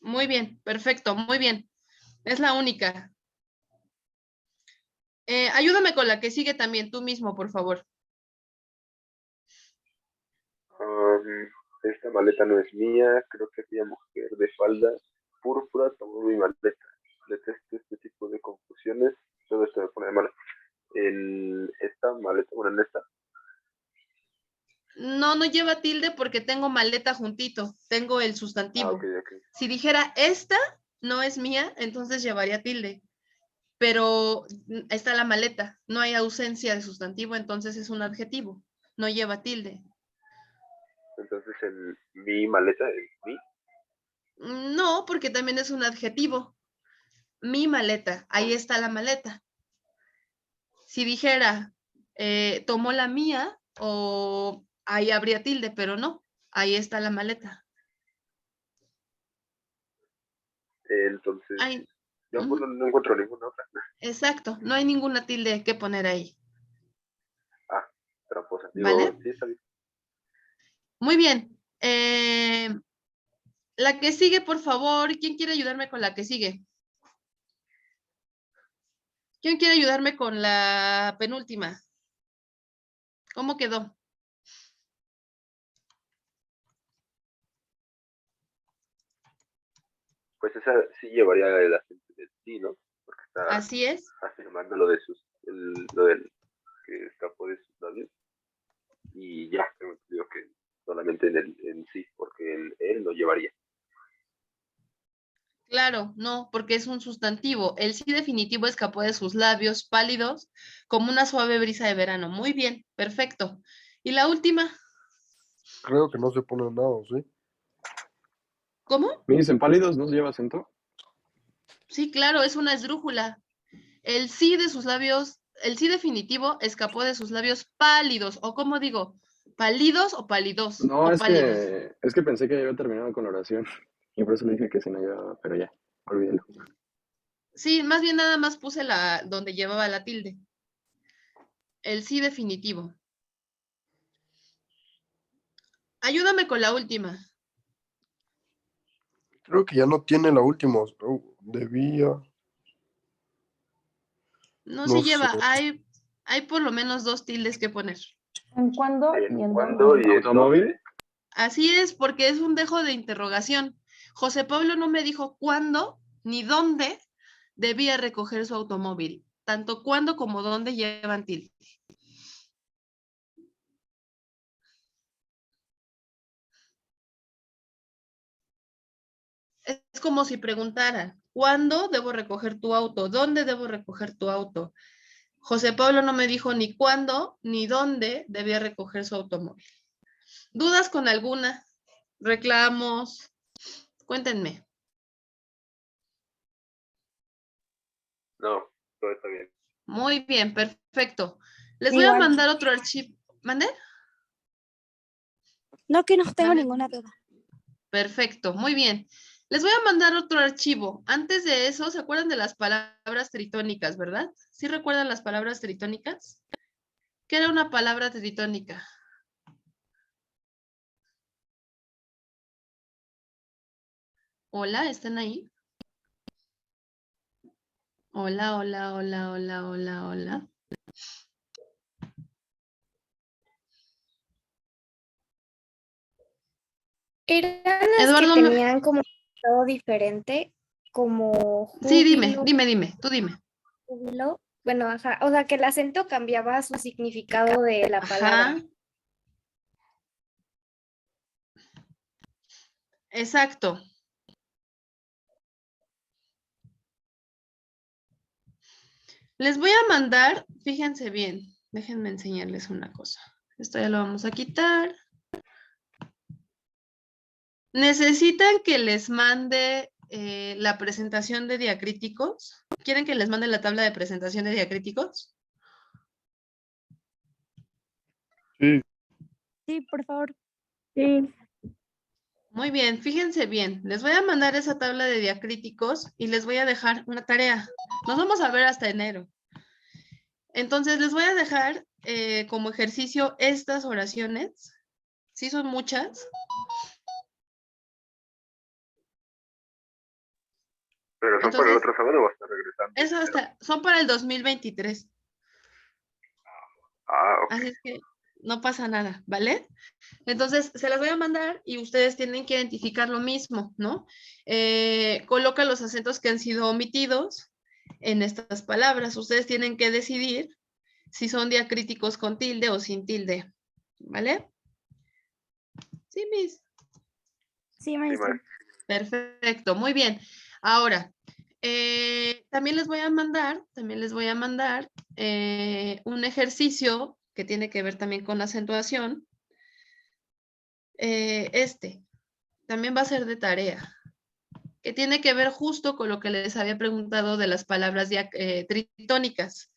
Muy bien, perfecto, muy bien. Es la única. Ayúdame con la que sigue también, tú mismo, por favor. Esta maleta no es mía, creo que aquella mujer de falda púrpura tomó mi maleta. Detesto este tipo de confusiones. Todo esto me pone de mal. En esta maleta, bueno, en esta. No, no lleva tilde porque tengo maleta juntito, tengo el sustantivo. Ok. Si dijera esta no es mía, entonces llevaría tilde. Pero está la maleta, no hay ausencia de sustantivo, entonces es un adjetivo, no lleva tilde. Entonces en mi maleta, en mi. No, porque también es un adjetivo. Mi maleta, ahí está la maleta. Si dijera, tomó la mía, o ahí habría tilde, pero no, ahí está la maleta. Entonces, Ay, yo no encuentro ninguna otra. exacto, no hay ninguna tilde que poner ahí. Ah, tramposa. ¿Vale? Sí, está bien. Muy bien. La que sigue, por favor. ¿Quién quiere ayudarme con la que sigue? ¿Quién quiere ayudarme con la penúltima? ¿Cómo quedó? Pues esa sí llevaría el acento del sí, ¿no? Porque está Así es. afirmando lo de lo del que escapó de sus labios. Y ya, tengo entendido que solamente en sí, porque en él lo llevaría. Claro, no, porque es un sustantivo. El sí definitivo escapó de sus labios pálidos como una suave brisa de verano. Muy bien, perfecto. ¿Y la última? Creo que no se pone nada, ¿sí? ¿Cómo? ¿Me dicen pálidos? ¿No se lleva acento? Sí, claro, es una esdrújula. El sí de sus labios, el sí definitivo escapó de sus labios pálidos, o ¿cómo digo? ¿Pálidos o pálidos? No, O es pálidos. que pensé que ya había terminado con la oración. Y por eso le dije que sí, no llevaba, pero ya, olvídelo. Sí, más bien nada más puse la donde llevaba la tilde. El sí definitivo. Ayúdame con la última. Creo que ya no tiene la última. Debía. No No se sé. lleva, hay por lo menos 2 tildes que poner. ¿En cuándo y en ¿Cuándo dónde? y en ¿Automóvil? Así es, porque es un dejo de interrogación. José Pablo no me dijo cuándo ni dónde debía recoger su automóvil. Tanto cuándo como dónde llevan tilde. Es como si preguntara, ¿cuándo debo recoger tu auto? ¿Dónde debo recoger tu auto? José Pablo no me dijo ni cuándo ni dónde debía recoger su automóvil. ¿Dudas con alguna? ¿Reclamos? Cuéntenme. No, todo está bien. Muy bien, perfecto. Les voy a Igual. mandar otro archivo. ¿Mande? No, que no tengo ¿Mande? ninguna duda. Perfecto, muy bien. Les voy a mandar otro archivo. Antes de eso, ¿se acuerdan de las palabras tritónicas, verdad? ¿Sí recuerdan las palabras tritónicas? ¿Qué era una palabra tritónica? Hola, ¿están ahí? Hola, hola, hola, hola, hola, hola. Eran las Eduardo, que tenían como todo diferente, como sí, dime, júbilo, tú dime. júbilo. Bueno, ajá, o sea que el acento cambiaba su significado de la palabra. Ajá. Exacto. Les voy a mandar, fíjense bien, déjenme enseñarles una cosa. Esto ya lo vamos a quitar. ¿Necesitan que les mande la presentación de diacríticos? ¿Quieren que les mande la tabla de presentación de diacríticos? Sí. Sí, por favor. Sí. Muy bien, fíjense bien. Les voy a mandar esa tabla de diacríticos y les voy a dejar una tarea. Nos vamos a ver hasta enero. Entonces, les voy a dejar como ejercicio estas oraciones. Sí, son muchas. ¿Pero son para el otro sábado o hasta regresando? Eso son para el 2023. Ah, ok. Así es que no pasa nada, ¿vale? Entonces, se las voy a mandar y ustedes tienen que identificar lo mismo, ¿no? Coloca los acentos que han sido omitidos en estas palabras. Ustedes tienen que decidir si son diacríticos con tilde o sin tilde, ¿vale? Sí, Miss. Sí, maestra. Perfecto, muy bien. Ahora, también les voy a mandar un ejercicio que tiene que ver también con la acentuación. También va a ser de tarea, que tiene que ver justo con lo que les había preguntado de las palabras tritónicas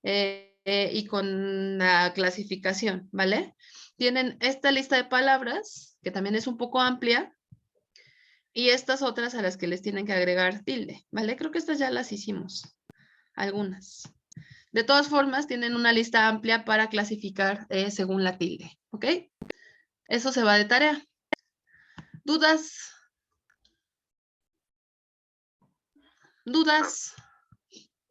y con la clasificación, ¿vale? Tienen esta lista de palabras, que también es un poco amplia, y estas otras a las que les tienen que agregar tilde, ¿vale? Creo que estas ya las hicimos, algunas. De todas formas, tienen una lista amplia para clasificar según la tilde, ¿ok? Eso se va de tarea. ¿Dudas? ¿Dudas?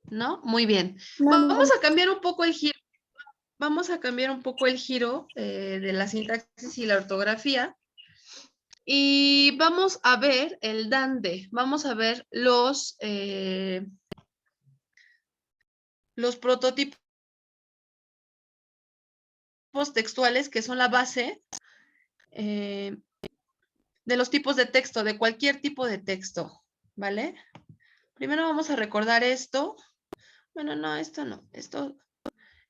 ¿No? Muy bien. Vamos a cambiar un poco el giro. Vamos a cambiar un poco el giro de la sintaxis y la ortografía. Y vamos a ver el DANDE. Vamos a ver los prototipos textuales, que son la base de los tipos de texto, de cualquier tipo de texto, ¿vale? Primero vamos a recordar esto. Bueno, no, esto no,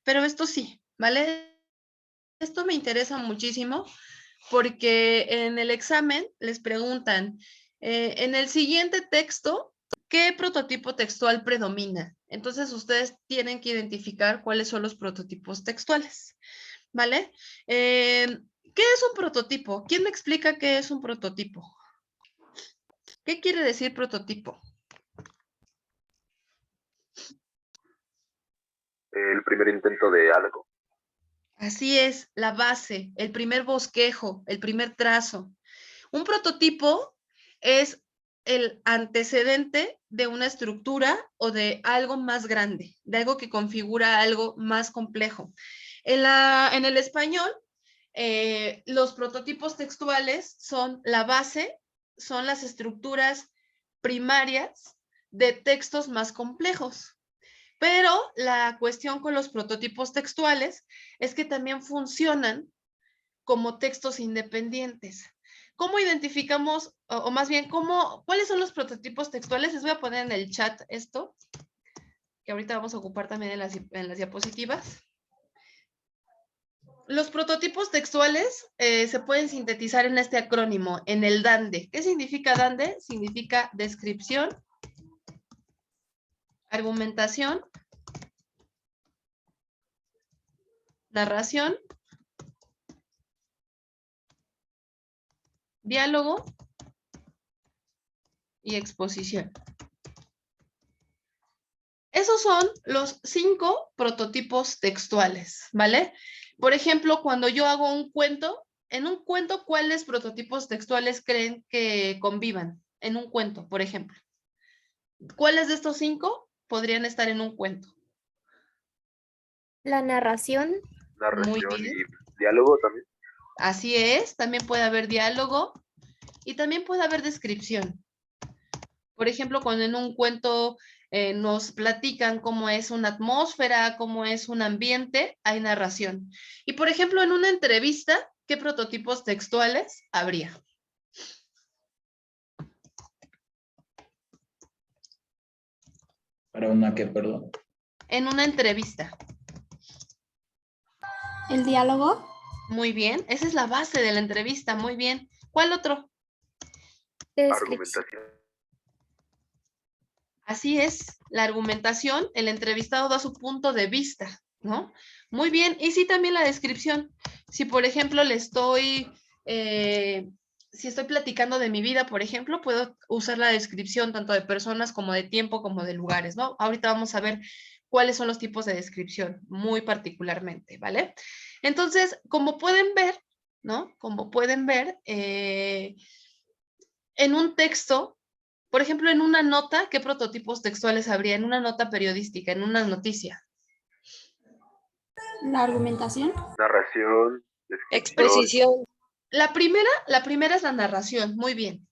pero esto sí, ¿vale? Esto me interesa muchísimo porque en el examen les preguntan, en el siguiente texto, ¿qué prototipo textual predomina? Entonces ustedes tienen que identificar cuáles son los prototipos textuales, ¿vale? ¿Qué es un prototipo? ¿Quién me explica qué es un prototipo? ¿Qué quiere decir prototipo? El primer intento de algo. Así es, la base, el primer bosquejo, el primer trazo. Un prototipo es el antecedente de una estructura o de algo más grande, de algo que configura algo más complejo. En el español, los prototipos textuales son la base, son las estructuras primarias de textos más complejos. Pero la cuestión con los prototipos textuales es que también funcionan como textos independientes. ¿Cómo identificamos, o más bien, cuáles son los prototipos textuales? Les voy a poner en el chat esto, que ahorita vamos a ocupar también en las diapositivas. Los prototipos textuales se pueden sintetizar en este acrónimo, en el DANDE. ¿Qué significa DANDE? Significa descripción, argumentación, narración, diálogo y exposición. Esos son los 5 prototipos textuales, ¿vale? Por ejemplo, cuando yo hago un cuento, en un cuento, ¿cuáles prototipos textuales creen que convivan? En un cuento, por ejemplo. ¿Cuáles de estos 5 podrían estar en un cuento? La narración. Muy bien. Y diálogo también. Así es, también puede haber diálogo y también puede haber descripción. Por ejemplo, cuando en un cuento nos platican cómo es una atmósfera, cómo es un ambiente, hay narración. Y por ejemplo, en una entrevista, ¿qué prototipos textuales habría? ¿Para una qué, perdón? En una entrevista. ¿El diálogo? Muy bien, esa es la base de la entrevista, muy bien. ¿Cuál otro? Argumentación. Así es, la argumentación, el entrevistado da su punto de vista, ¿no? Muy bien, y sí también la descripción. Si por ejemplo si estoy platicando de mi vida, por ejemplo, puedo usar la descripción tanto de personas como de tiempo como de lugares, ¿no? Ahorita vamos a ver cuáles son los tipos de descripción, muy particularmente, ¿vale? Entonces, como pueden ver, ¿no? Como pueden ver, en un texto, por ejemplo, en una nota, ¿qué prototipos textuales habría? En una nota periodística, en una noticia. ¿La argumentación? Narración. Exposición. La primera es la narración, muy bien.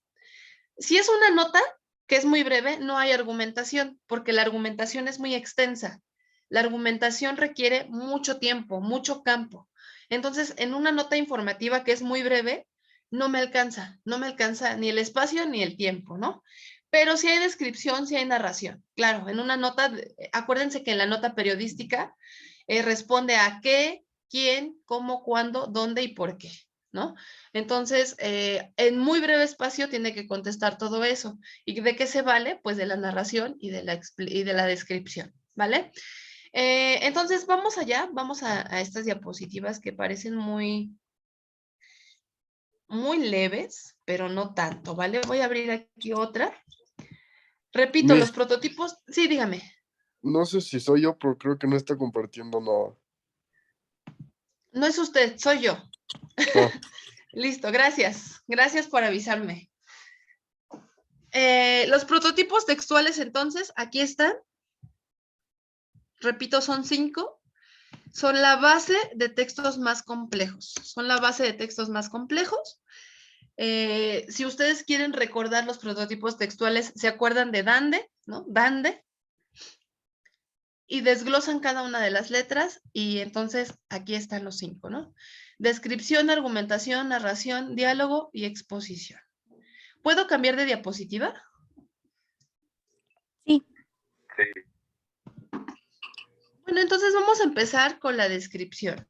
Si es una nota que es muy breve, no hay argumentación, porque la argumentación es muy extensa. La argumentación requiere mucho tiempo, mucho campo. Entonces, en una nota informativa que es muy breve, no me alcanza ni el espacio ni el tiempo, ¿no? Pero si hay descripción, si hay narración. Claro, en una nota, acuérdense que en la nota periodística responde a qué, quién, cómo, cuándo, dónde y por qué, ¿no? Entonces, en muy breve espacio tiene que contestar todo eso. ¿Y de qué se vale? Pues de la narración y de la descripción, ¿vale? Entonces, vamos allá, vamos a estas diapositivas que parecen muy leves, pero no tanto, ¿vale? Voy a abrir aquí otra. Repito, los prototipos, sí, dígame. No sé si soy yo, pero creo que no está compartiendo nada. No es usted, soy yo. Ah. Listo, gracias. Gracias por avisarme. Los prototipos textuales, entonces, aquí están. Repito, son 5. Son la base de textos más complejos. Son la base de textos más complejos. Si ustedes quieren recordar los prototipos textuales, ¿se acuerdan de Dande? ¿No? Dande. Y desglosan cada una de las letras y entonces aquí están los 5, ¿no? Descripción, argumentación, narración, diálogo y exposición. ¿Puedo cambiar de diapositiva? Sí. Bueno, entonces vamos a empezar con la descripción.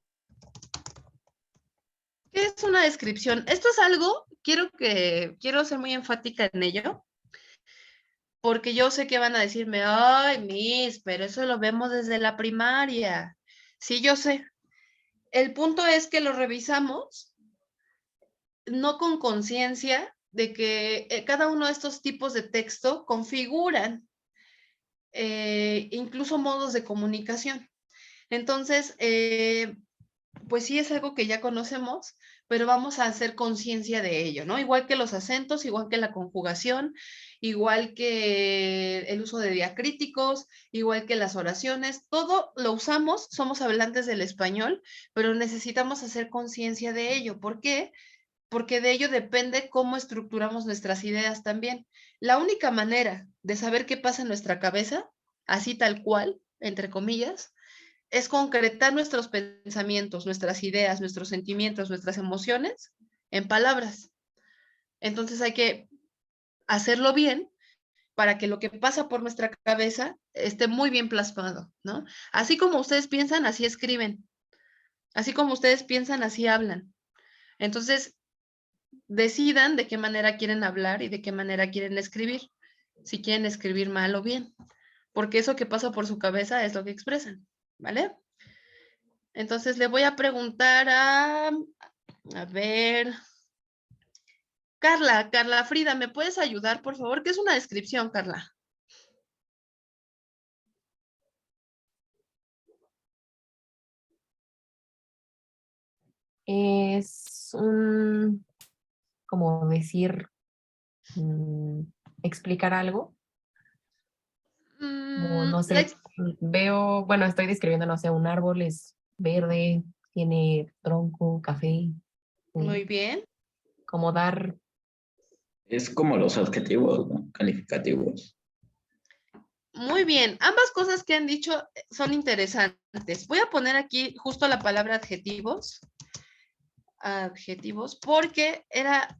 ¿Qué es una descripción? Esto es algo, quiero ser muy enfática en ello, porque yo sé que van a decirme, ay, Miss, pero eso lo vemos desde la primaria. Sí, yo sé. El punto es que lo revisamos no con conciencia de que cada uno de estos tipos de texto configuran incluso modos de comunicación. Entonces, pues sí es algo que ya conocemos, pero vamos a hacer conciencia de ello, ¿no? Igual que los acentos, igual que la conjugación, igual que el uso de diacríticos, igual que las oraciones, todo lo usamos, somos hablantes del español, pero necesitamos hacer conciencia de ello. ¿Por qué? Porque de ello depende cómo estructuramos nuestras ideas también. La única manera de saber qué pasa en nuestra cabeza, así tal cual, entre comillas, es concretar nuestros pensamientos, nuestras ideas, nuestros sentimientos, nuestras emociones en palabras. Entonces hay que hacerlo bien para que lo que pasa por nuestra cabeza esté muy bien plasmado, ¿no? Así como ustedes piensan, así escriben. Así como ustedes piensan, así hablan. Entonces, decidan de qué manera quieren hablar y de qué manera quieren escribir. Si quieren escribir mal o bien. Porque eso que pasa por su cabeza es lo que expresan, ¿vale? Entonces le voy a preguntar a ver, Carla Frida, ¿me puedes ayudar, por favor? ¿Qué es una descripción, Carla? Es como decir, explicar algo. Como, no sé, veo, bueno, estoy describiendo, no sé, un árbol es verde, tiene tronco, café. Muy bien. Como dar... Es como los adjetivos, ¿no? Calificativos. Muy bien, ambas cosas que han dicho son interesantes. Voy a poner aquí justo la palabra adjetivos. Adjetivos, porque era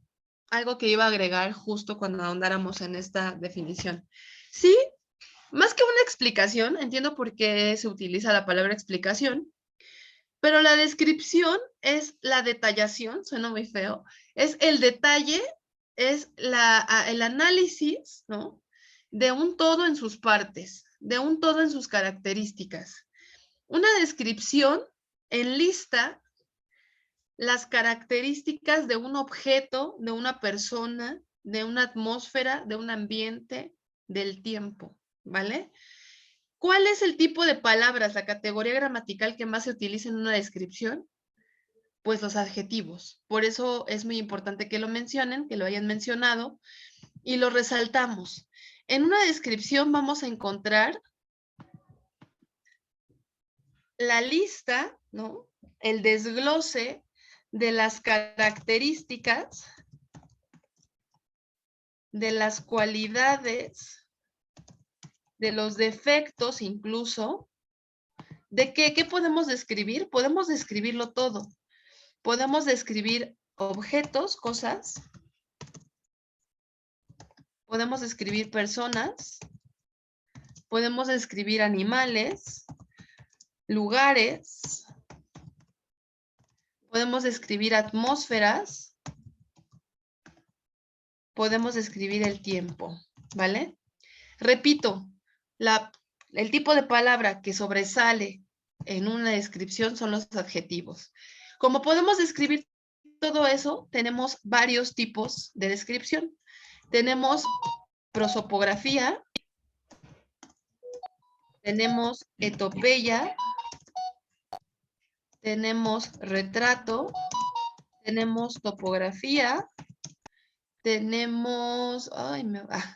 algo que iba a agregar justo cuando ahondáramos en esta definición. Sí, más que una explicación, entiendo por qué se utiliza la palabra explicación, pero la descripción es la detallación, suena muy feo, es el detalle, es el análisis, ¿no? De un todo en sus partes, de un todo en sus características. Una descripción enlista las características de un objeto, de una persona, de una atmósfera, de un ambiente, del tiempo, ¿vale? ¿Cuál es el tipo de palabras, la categoría gramatical que más se utiliza en una descripción? Pues los adjetivos. Por eso es muy importante que lo mencionen, que lo hayan mencionado y lo resaltamos. En una descripción vamos a encontrar la lista, ¿no? El desglose de las características, de las cualidades, de los defectos incluso, de qué podemos describir. Podemos describirlo todo. Podemos describir objetos, cosas. Podemos describir personas. Podemos describir animales, lugares. Podemos describir atmósferas. Podemos describir el tiempo, ¿vale? Repito, el tipo de palabra que sobresale en una descripción son los adjetivos. Como podemos describir todo eso, tenemos varios tipos de descripción. Tenemos prosopografía, tenemos etopeya, tenemos retrato, tenemos topografía, tenemos,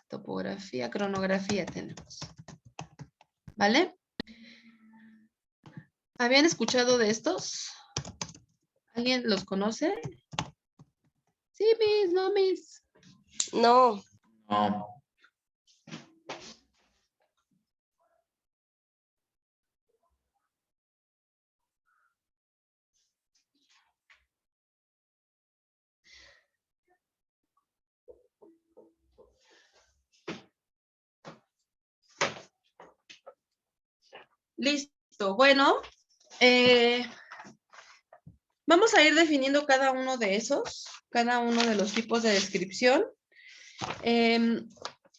topografía, cronografía tenemos. ¿Vale? ¿Habían escuchado de estos? ¿Alguien los conoce? Sí, Miss, no, Miss. No. No. Listo. Bueno, vamos a ir definiendo cada uno de esos, cada uno de los tipos de descripción.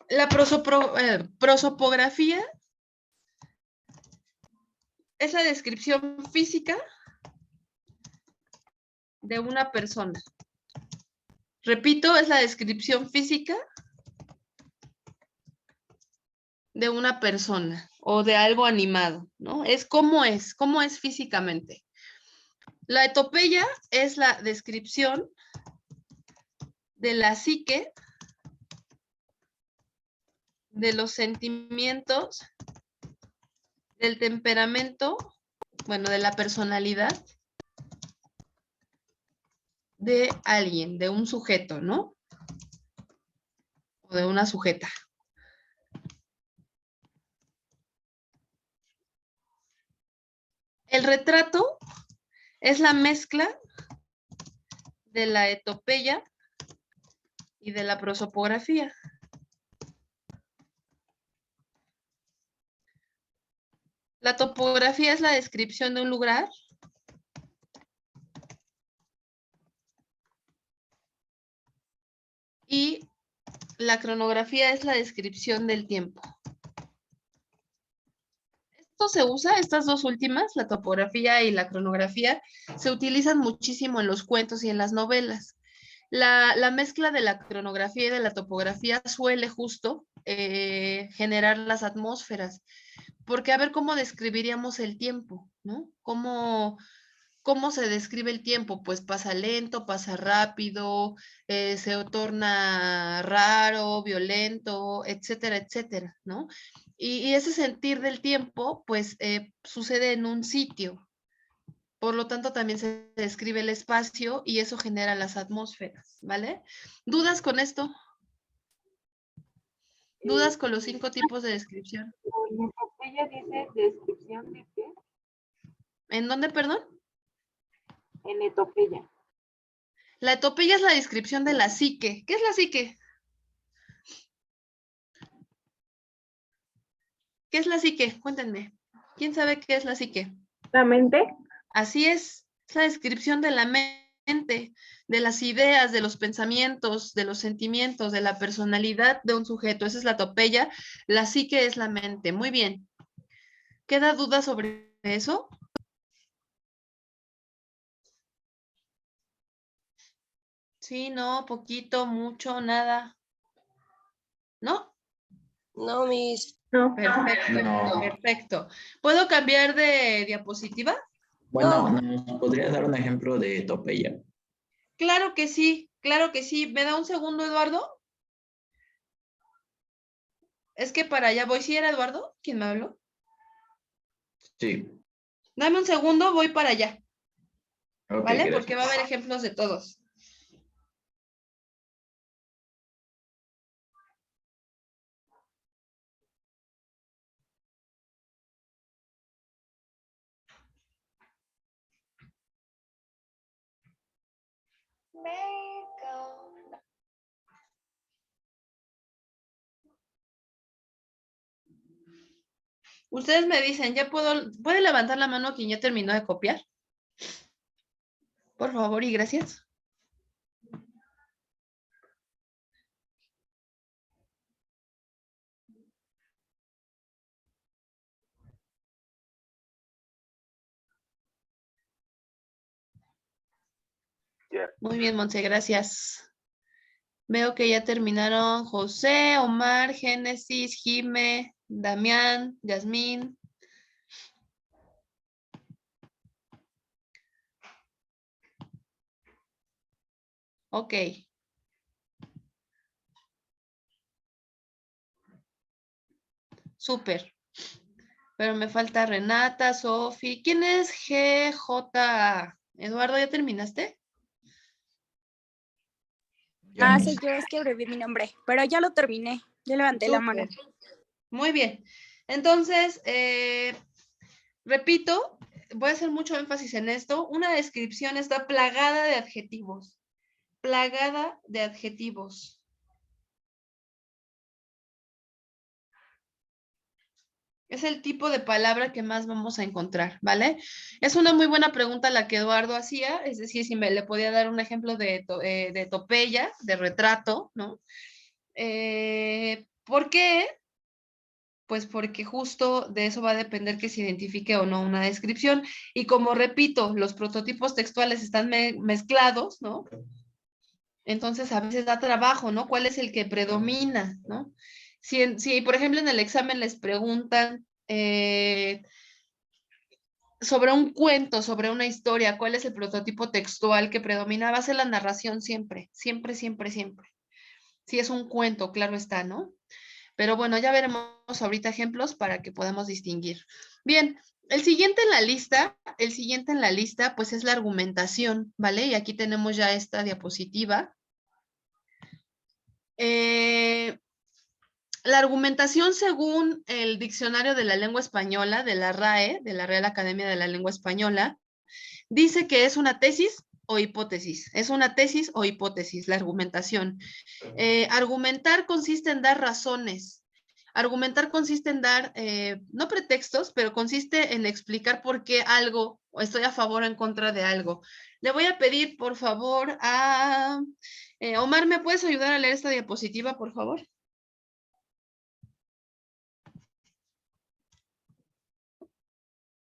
La prosopografía es la descripción física de una persona. Repito, es la descripción física de una persona o de algo animado, ¿no? Es cómo es físicamente. La etopeya es la descripción de la psique, de los sentimientos, del temperamento, bueno, de la personalidad de alguien, de un sujeto, ¿no? O de una sujeta. El retrato es la mezcla de la etopeya y de la prosopografía. La topografía es la descripción de un lugar. Y la cronografía es la descripción del tiempo. Esto se usa, estas dos últimas, la topografía y la cronografía, se utilizan muchísimo en los cuentos y en las novelas. La mezcla de la cronografía y de la topografía suele justo generar las atmósferas, porque a ver cómo describiríamos el tiempo, ¿no? ¿Cómo se describe el tiempo? Pues pasa lento, pasa rápido, se torna raro, violento, etcétera, etcétera, ¿no? Y ese sentir del tiempo, pues, sucede en un sitio. Por lo tanto, también se describe el espacio y eso genera las atmósferas, ¿vale? ¿Dudas con esto? ¿Dudas con los 5 tipos de descripción? En etopeya dice descripción de qué. ¿En dónde, perdón? En etopeya. La etopeya es la descripción de la psique. ¿Qué es la psique? ¿Qué es la psique? Cuéntenme. ¿Quién sabe qué es la psique? ¿La mente? Así es la descripción de la mente, de las ideas, de los pensamientos, de los sentimientos, de la personalidad de un sujeto. Esa es la etopeya. La psique es la mente. Muy bien. ¿Queda duda sobre eso? Sí, no, poquito, mucho, nada. ¿No? No, Miss. No. Perfecto, No. perfecto. ¿Puedo cambiar de diapositiva? Bueno, ¿nos podría dar un ejemplo de topeya? Claro que sí, claro que sí. ¿Me da un segundo, Eduardo? Es que para allá voy. ¿Sí era Eduardo quien me habló? Sí. Dame un segundo, voy para allá. Ok, ¿Vale? gracias. Porque va a haber ejemplos de todos. Ustedes me dicen, ¿puede levantar la mano quien ya terminó de copiar? Por favor y gracias. Muy bien, Monse, gracias. Veo que ya terminaron José, Omar, Génesis, Jime, Damián, Yasmín. Ok. Súper. Pero me falta Renata, Sofi. ¿Quién es GJ? Eduardo, ¿ya terminaste? Ah, soy yo, es que abrevié mi nombre, pero ya lo terminé, ya levanté la mano. Súper. Muy bien. Entonces, repito, voy a hacer mucho énfasis en esto. Una descripción está plagada de adjetivos. Plagada de adjetivos. Es el tipo de palabra que más vamos a encontrar, ¿vale? Es una muy buena pregunta la que Eduardo hacía, es decir, si me le podía dar un ejemplo de topeya, de retrato, ¿no? ¿Por qué? Pues porque justo de eso va a depender que se identifique o no una descripción. Y como repito, los prototipos textuales están mezclados, ¿no? Entonces a veces da trabajo, ¿no? ¿Cuál es el que predomina, ¿no? Si por ejemplo, en el examen les preguntan sobre un cuento, sobre una historia, ¿cuál es el prototipo textual que predomina? Va a ser la narración siempre, siempre, siempre, siempre. Si es un cuento, claro está, ¿no? Pero bueno, ya veremos ahorita ejemplos para que podamos distinguir. Bien, el siguiente en la lista, pues es la argumentación, ¿vale? Y aquí tenemos ya esta diapositiva. La argumentación, según el Diccionario de la Lengua Española, de la RAE, de la Real Academia de la Lengua Española, dice que es una tesis o hipótesis. Es una tesis o hipótesis, la argumentación. Argumentar consiste en dar razones. Argumentar consiste en dar, no pretextos, pero consiste en explicar por qué algo, o estoy a favor o en contra de algo. Le voy a pedir, por favor, a Omar, ¿me puedes ayudar a leer esta diapositiva, por favor?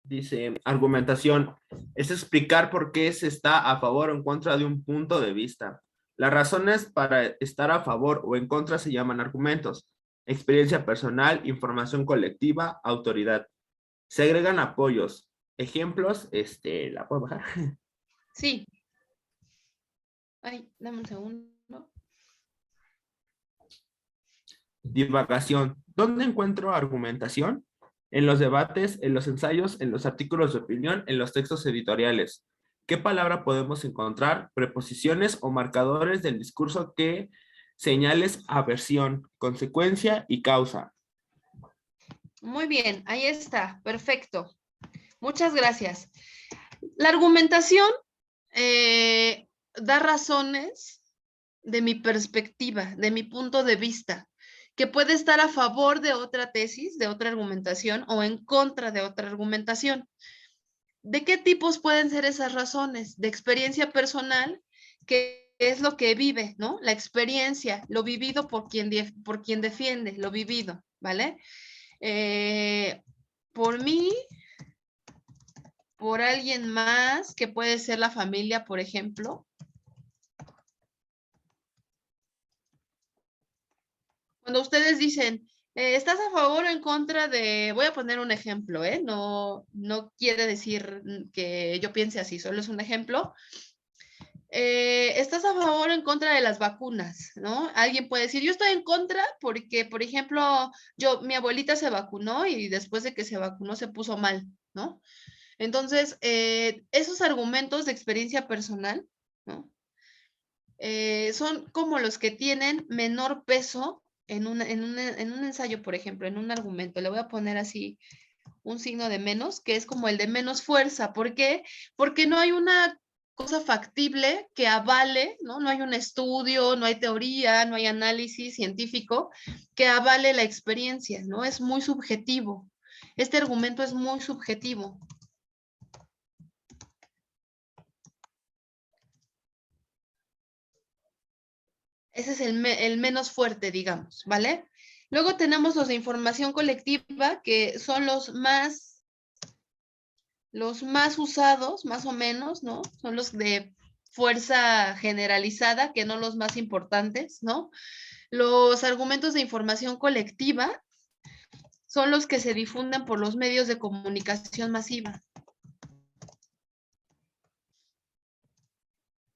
Dice, argumentación es explicar por qué se está a favor o en contra de un punto de vista. Las razones para estar a favor o en contra se llaman argumentos. Experiencia personal, información colectiva, autoridad. Se agregan apoyos. Ejemplos, ¿la puedo bajar? Sí. Ay, dame un segundo. Divagación. ¿Dónde encuentro argumentación? En los debates, en los ensayos, en los artículos de opinión, en los textos editoriales. ¿Qué palabra podemos encontrar? Preposiciones o marcadores del discurso que señales aversión, consecuencia y causa. Muy bien, ahí está, perfecto. Muchas gracias. La argumentación da razones de mi perspectiva, de mi punto de vista, que puede estar a favor de otra tesis, de otra argumentación o en contra de otra argumentación. ¿De qué tipos pueden ser esas razones? De experiencia personal, que es lo que vive, ¿no? La experiencia, lo vivido por quien defiende, lo vivido, ¿vale? Por mí, por alguien más, que puede ser la familia, por ejemplo. Cuando ustedes dicen, ¿estás a favor o en contra de...? Voy a poner un ejemplo, ¿eh? No quiere decir que yo piense así, solo es un ejemplo. ¿Estás a favor o en contra de las vacunas? ¿No? Alguien puede decir, yo estoy en contra porque, por ejemplo, mi abuelita se vacunó y después de que se vacunó se puso mal, ¿no? Entonces, esos argumentos de experiencia personal, ¿no? Son como los que tienen menor peso en un ensayo, por ejemplo, en un argumento. Le voy a poner así un signo de menos, que es como el de menos fuerza. ¿Por qué? Porque no hay una cosa factible que avale, ¿no? No hay un estudio, no hay teoría, no hay análisis científico que avale la experiencia, ¿no? Es muy subjetivo. Este argumento es muy subjetivo. Ese es el menos fuerte, digamos, ¿vale? Luego tenemos los de información colectiva, que son los más usados, más o menos, ¿no? Son los de fuerza generalizada, que no los más importantes, ¿no? Los argumentos de información colectiva son los que se difunden por los medios de comunicación masiva.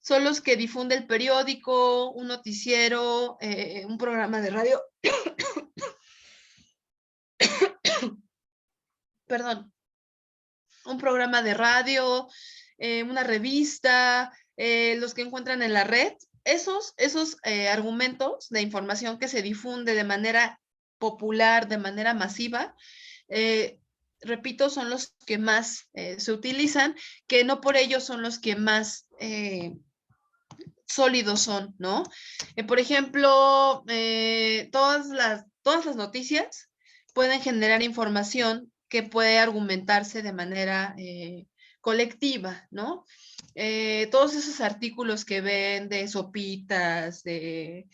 Son los que difunde el periódico, un noticiero, un programa de radio. Perdón. Un programa de radio, una revista, los que encuentran en la red. Esos argumentos de información que se difunde de manera popular, de manera masiva, repito, son los que más se utilizan, que no por ello son los que más sólidos son, ¿no? Por ejemplo, todas las noticias pueden generar información que puede argumentarse de manera colectiva, ¿no? Todos esos artículos que ven de sopitas, de,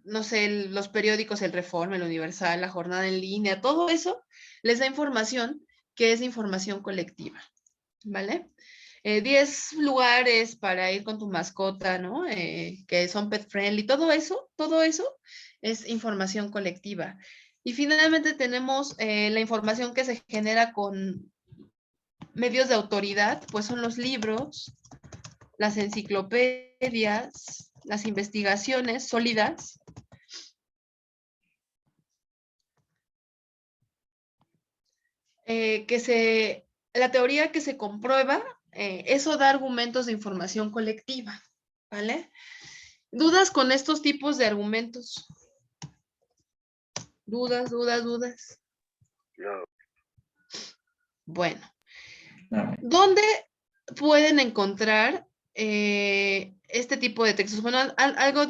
no sé, los periódicos, el Reforma, el Universal, la Jornada en Línea, todo eso les da información que es información colectiva, ¿vale? 10 lugares para ir con tu mascota, ¿no? Que son pet friendly, todo eso es información colectiva. Y finalmente tenemos la información que se genera con medios de autoridad, pues son los libros, las enciclopedias, las investigaciones sólidas. La teoría que se comprueba, eso da argumentos de información colectiva, ¿vale? ¿Dudas con estos tipos de argumentos? ¿Dudas? No. Bueno. ¿Dónde pueden encontrar este tipo de textos? Bueno, algo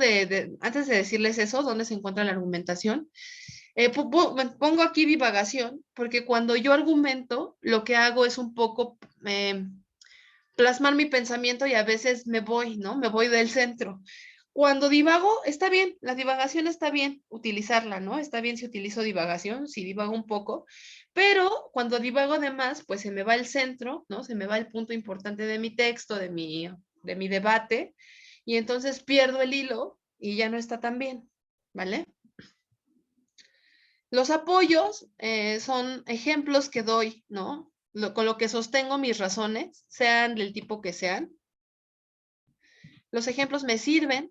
antes de decirles eso, ¿dónde se encuentra la argumentación? Pongo aquí divagación, porque cuando yo argumento, lo que hago es un poco plasmar mi pensamiento y a veces me voy, ¿no? Me voy del centro. Cuando divago, está bien, la divagación está bien utilizarla, ¿no? Está bien si utilizo divagación, si divago un poco, pero cuando divago de más, pues se me va el centro, ¿no? Se me va el punto importante de mi texto, de mi debate, y entonces pierdo el hilo y ya no está tan bien, ¿vale? Los apoyos son ejemplos que doy, ¿no? Con lo que sostengo mis razones, sean del tipo que sean. Los ejemplos me sirven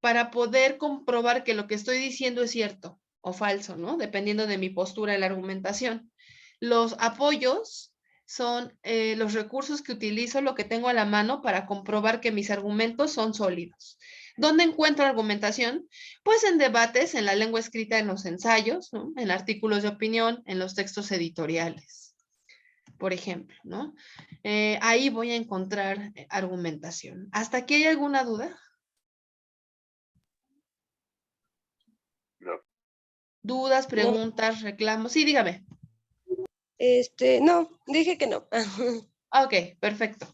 para poder comprobar que lo que estoy diciendo es cierto o falso, ¿no? Dependiendo de mi postura en la argumentación. Los apoyos son los recursos que utilizo, lo que tengo a la mano para comprobar que mis argumentos son sólidos. ¿Dónde encuentro argumentación? Pues en debates, en la lengua escrita, en los ensayos, ¿no? En artículos de opinión, en los textos editoriales, por ejemplo, ¿no? Ahí voy a encontrar argumentación. ¿Hasta aquí hay alguna duda? No. ¿Dudas, preguntas, reclamos? Sí, dígame. No, dije que no. Ok, perfecto.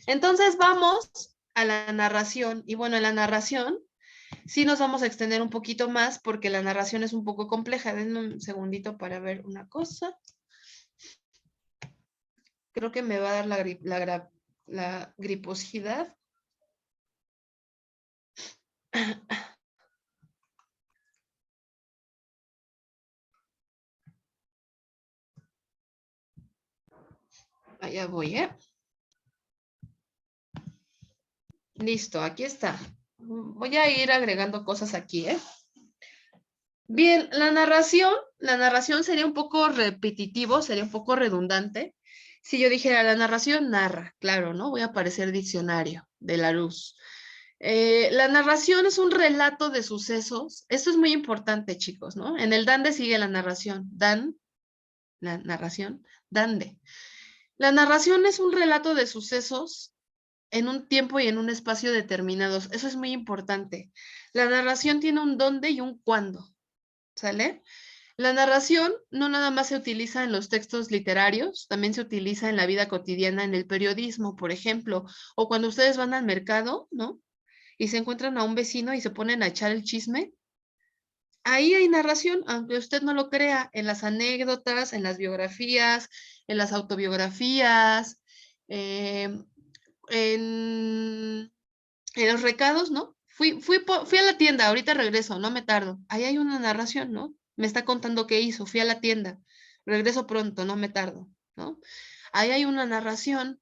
Entonces vamos a la narración. Y bueno, en la narración sí nos vamos a extender un poquito más porque la narración es un poco compleja. Denme un segundito para ver una cosa. Creo que me va a dar la griposidad. Allá voy, ¿eh? Listo, aquí está. Voy a ir agregando cosas aquí, ¿eh? Bien, la narración sería un poco repetitivo, sería un poco redundante. Si yo dijera la narración, narra, claro, ¿no? Voy a aparecer diccionario de Larousse. La narración es un relato de sucesos. Esto es muy importante, chicos, ¿no? En el DANDE sigue la narración. La narración, DANDE. La narración es un relato de sucesos en un tiempo y en un espacio determinados. Eso es muy importante. La narración tiene un dónde y un cuándo, ¿sale? La narración no nada más se utiliza en los textos literarios, también se utiliza en la vida cotidiana, en el periodismo, por ejemplo, o cuando ustedes van al mercado, ¿no? Y se encuentran a un vecino y se ponen a echar el chisme. Ahí hay narración, aunque usted no lo crea, en las anécdotas, en las biografías, en las autobiografías, en los recados, ¿no? Fui a la tienda, ahorita regreso, no me tardo. Ahí hay una narración, ¿no? Me está contando qué hizo, fui a la tienda, regreso pronto, no me tardo, ¿no? Ahí hay una narración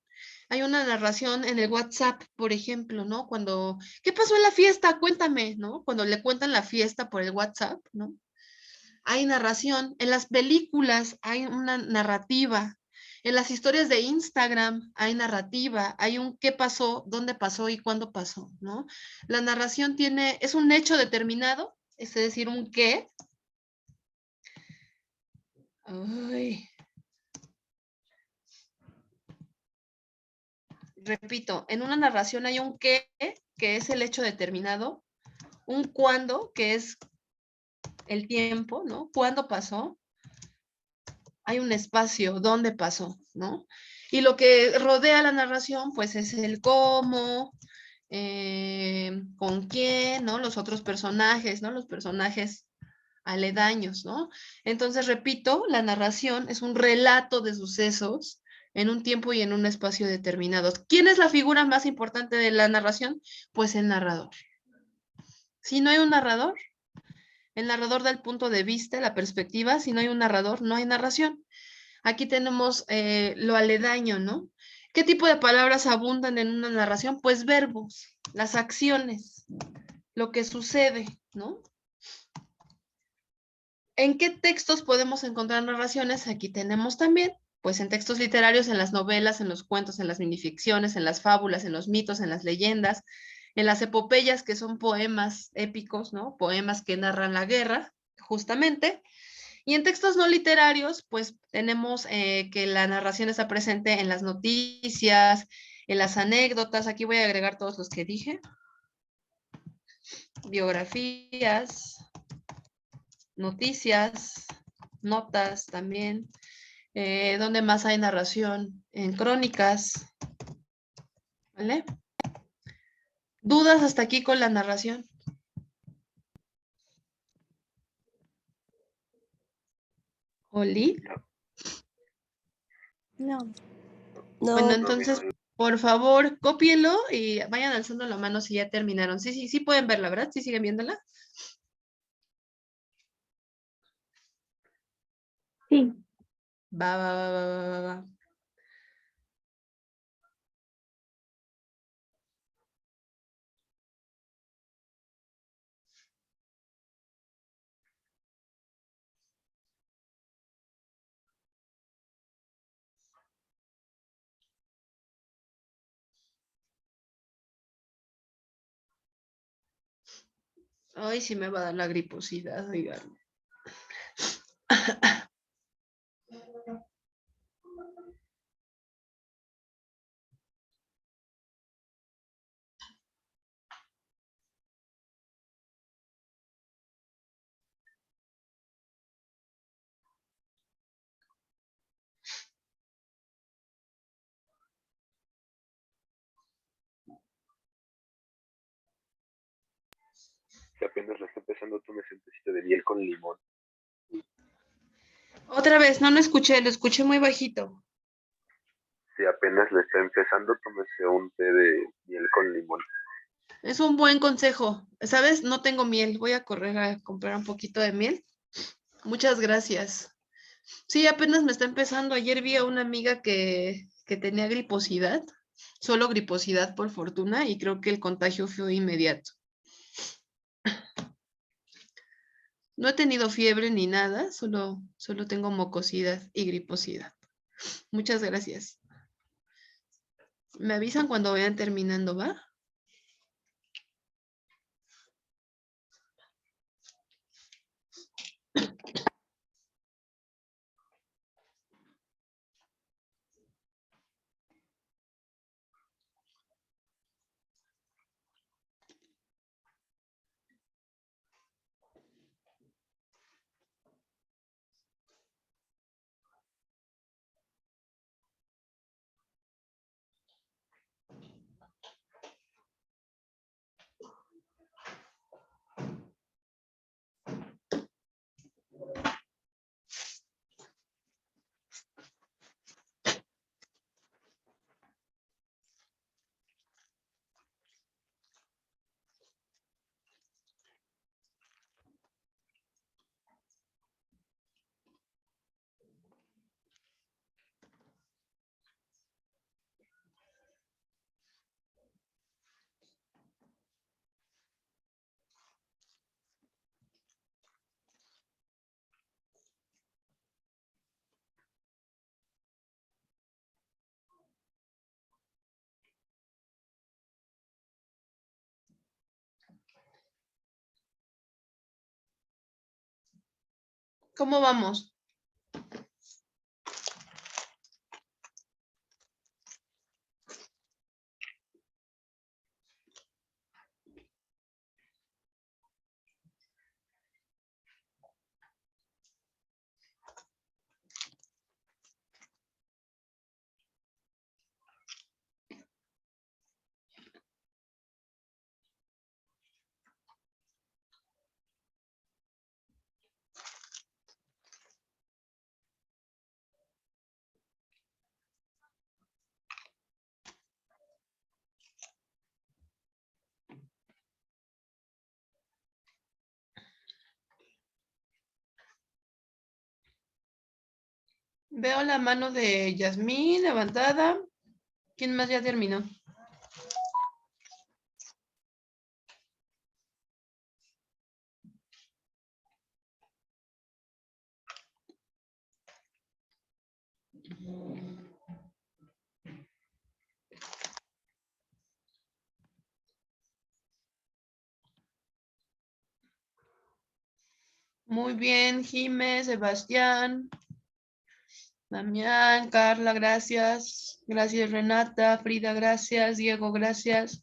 en el WhatsApp, por ejemplo, ¿no? Cuando, ¿qué pasó en la fiesta? Cuéntame, ¿no? Cuando le cuentan la fiesta por el WhatsApp, ¿no? Hay narración, en las películas hay una narrativa, en las historias de Instagram hay narrativa, hay un qué pasó, dónde pasó y cuándo pasó, ¿no? La narración es un hecho determinado, es decir, un qué. Ay. Repito, en una narración hay un qué, que es el hecho determinado, un cuándo, que es el tiempo, ¿no? ¿Cuándo pasó? Hay un espacio, ¿dónde pasó? ¿No? Y lo que rodea la narración, pues es el cómo, con quién, ¿no? Los otros personajes, ¿no? Los personajes aledaños, ¿no? Entonces, repito, la narración es un relato de sucesos en un tiempo y en un espacio determinados. ¿Quién es la figura más importante de la narración? Pues el narrador. Si no hay un narrador, el narrador da el punto de vista, la perspectiva. Si no hay un narrador, no hay narración. Aquí tenemos lo aledaño, ¿no? ¿Qué tipo de palabras abundan en una narración? Pues verbos, las acciones, lo que sucede, ¿no? ¿En qué textos podemos encontrar narraciones? Aquí tenemos también, pues en textos literarios, en las novelas, en los cuentos, en las minificciones, en las fábulas, en los mitos, en las leyendas, en las epopeyas, que son poemas épicos, ¿no? Poemas que narran la guerra, justamente. Y en textos no literarios, pues tenemos que la narración está presente en las noticias, en las anécdotas. Aquí voy a agregar todos los que dije. Biografías, noticias, notas también. ¿Dónde más hay narración? En crónicas. ¿Vale? ¿Dudas hasta aquí con la narración? ¿Oli? No. Bueno, entonces, por favor, cópienlo y vayan alzando la mano si ya terminaron. Sí pueden verla, ¿verdad? ¿Sí siguen viéndola? Sí. Va. Ay, sí me va a dar la griposidad, oigan. Si apenas la está empezando, tómese un tecito de miel con limón. Otra vez, no lo escuché muy bajito. Si apenas le está empezando, tómese un té de miel con limón. Es un buen consejo. ¿Sabes? No tengo miel. Voy a correr a comprar un poquito de miel. Muchas gracias. Sí, apenas me está empezando. Ayer vi a una amiga que tenía griposidad. Solo griposidad por fortuna y creo que el contagio fue inmediato. No he tenido fiebre ni nada, solo tengo mucosidad y griposidad. Muchas gracias. Me avisan cuando vayan terminando, ¿va? ¿Cómo vamos? Veo la mano de Yasmín levantada. ¿Quién más ya terminó? Muy bien, Jimé, Sebastián, Damián, Carla, gracias. Gracias, Renata, Frida, gracias. Diego, gracias.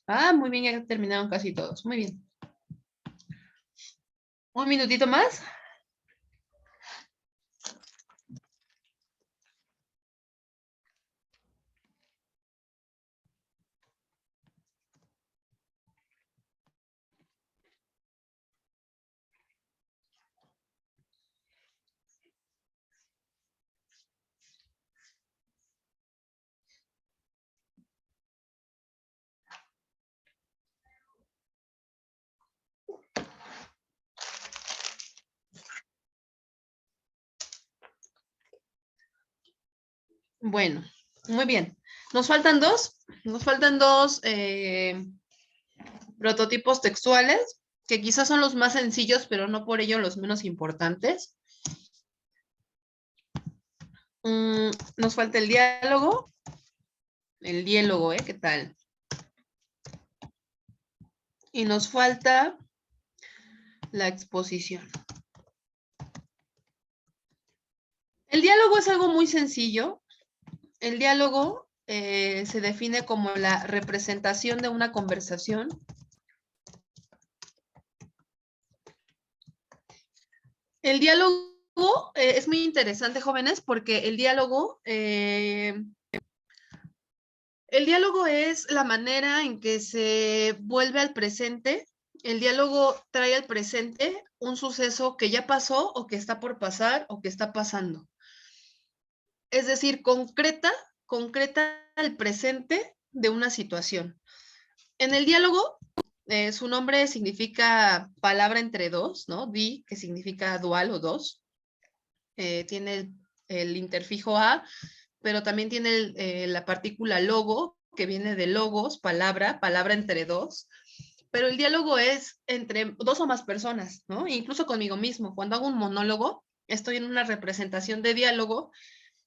Ah, muy bien, ya terminaron casi todos. Muy bien. Un minutito más. Bueno, muy bien. Nos faltan dos prototipos textuales, que quizás son los más sencillos, pero no por ello los menos importantes. Nos falta el diálogo. El diálogo, ¿qué tal? Y nos falta la exposición. El diálogo es algo muy sencillo. El diálogo se define como la representación de una conversación. El diálogo es muy interesante, jóvenes, porque el diálogo es la manera en que se vuelve al presente. El diálogo trae al presente un suceso que ya pasó o que está por pasar o que está pasando. Es decir, concreta el presente de una situación. En el diálogo, su nombre significa palabra entre dos, ¿no? Di, que significa dual o dos. Tiene el interfijo a, pero también tiene la partícula logo, que viene de logos, palabra entre dos. Pero el diálogo es entre dos o más personas, ¿no? Incluso conmigo mismo. Cuando hago un monólogo, estoy en una representación de diálogo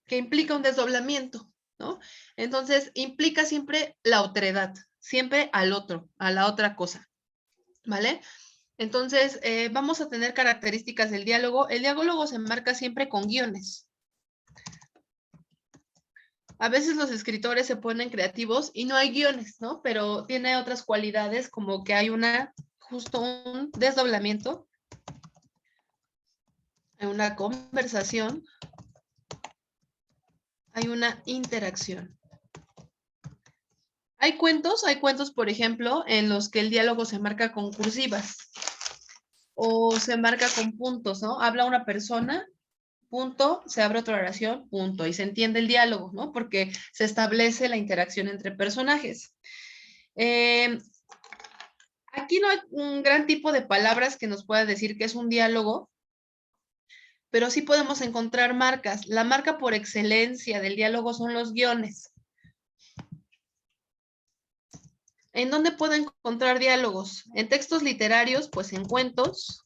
que implica un desdoblamiento, ¿no? Entonces, implica siempre la otredad, siempre al otro, a la otra cosa, ¿vale? Entonces, vamos a tener características del diálogo. El diálogo se marca siempre con guiones. A veces los escritores se ponen creativos y no hay guiones, ¿no? Pero tiene otras cualidades, como que hay justo un desdoblamiento, hay una conversación, hay una interacción. Hay cuentos, por ejemplo, en los que el diálogo se marca con cursivas o se marca con puntos, ¿no? Habla una persona, punto, se abre otra oración, punto, y se entiende el diálogo, ¿no? Porque se establece la interacción entre personajes. Aquí no hay un gran tipo de palabras que nos pueda decir que es un diálogo, pero sí podemos encontrar marcas. La marca por excelencia del diálogo son los guiones. ¿En dónde puedo encontrar diálogos? En textos literarios, pues en cuentos.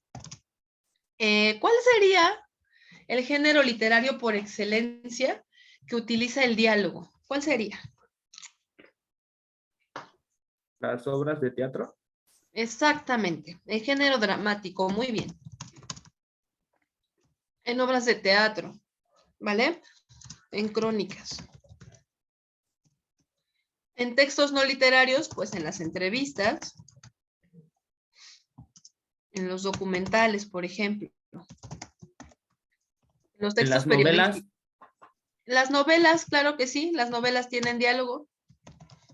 ¿Cuál sería el género literario por excelencia que utiliza el diálogo? ¿Cuál sería? Las obras de teatro. Exactamente, el género dramático, muy bien. en obras de teatro, ¿vale? En crónicas. En textos no literarios, pues en las entrevistas, en los documentales, por ejemplo. Los ¿En textos las novelas? periodísticos. Las novelas, claro que sí, las novelas tienen diálogo.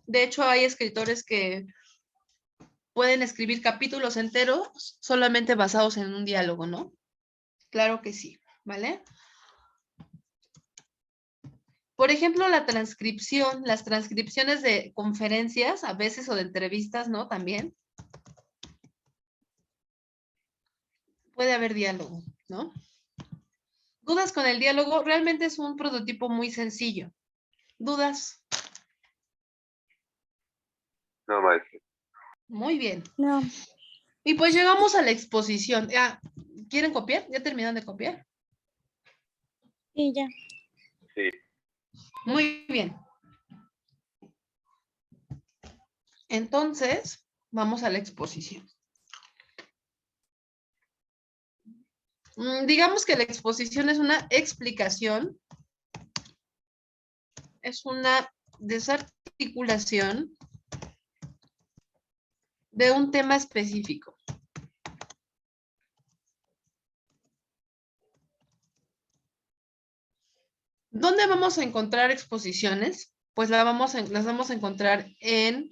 De hecho, hay escritores que pueden escribir capítulos enteros solamente basados en un diálogo, ¿no? Claro que sí, ¿vale? Por ejemplo, la transcripción, las transcripciones de conferencias, a veces, o de entrevistas, ¿no? También. Puede haber diálogo, ¿no? ¿Dudas con el diálogo? Realmente es un prototipo muy sencillo. ¿Dudas? No, maestro. Muy bien. No. Y pues llegamos a la exposición. ¿Quieren copiar? ¿Ya terminaron de copiar? Sí, ya. Sí. Muy bien. Entonces, vamos a la exposición. Digamos que la exposición es una explicación, es una desarticulación de un tema específico. ¿Dónde vamos a encontrar exposiciones? Pues las vamos a encontrar en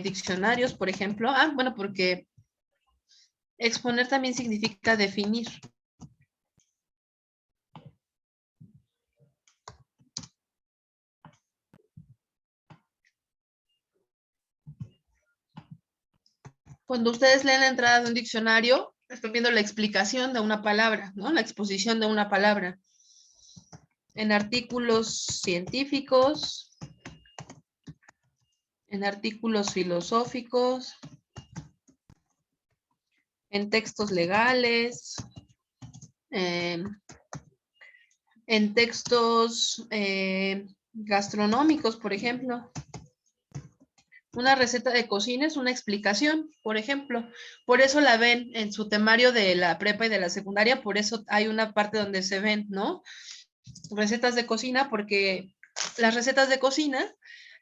diccionarios, por ejemplo. Bueno, porque exponer también significa definir. Cuando ustedes leen la entrada de un diccionario, están viendo la explicación de una palabra, ¿no? La exposición de una palabra. En artículos científicos, en artículos filosóficos, en textos legales, en textos gastronómicos, por ejemplo. Una receta de cocina es una explicación, por ejemplo. Por eso la ven en su temario de la prepa y de la secundaria, por eso hay una parte donde se ven, ¿no? Recetas de cocina, porque las recetas de cocina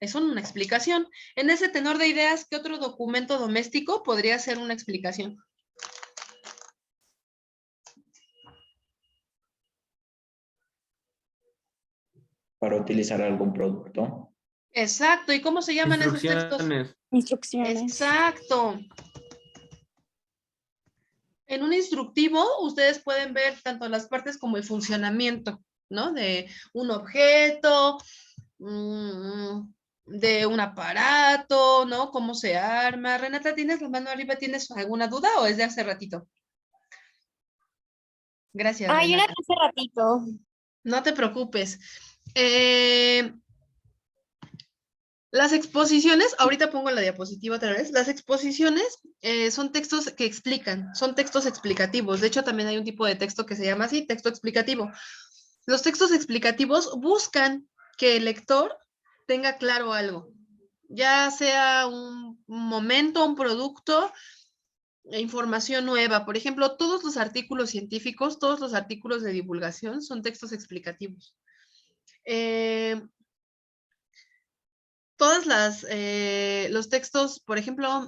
son una explicación. En ese tenor de ideas, ¿qué otro documento doméstico podría ser una explicación? Para utilizar algún producto. Exacto. ¿Y cómo se llaman esos textos? Instrucciones. Exacto. En un instructivo, ustedes pueden ver tanto las partes como el funcionamiento, ¿no? De un objeto, de un aparato, ¿no? Cómo se arma. Renata, ¿tienes la mano arriba? ¿Tienes alguna duda o es de hace ratito? Gracias, Ay, era Renata. hace ratito. No te preocupes. Las exposiciones, ahorita pongo la diapositiva otra vez, las exposiciones son textos que explican, son textos explicativos. De hecho, también hay un tipo de texto que se llama así, texto explicativo. Los textos explicativos buscan que el lector tenga claro algo, ya sea un momento, un producto, información nueva. Por ejemplo, todos los artículos científicos, todos los artículos de divulgación son textos explicativos. Todas los textos, por ejemplo,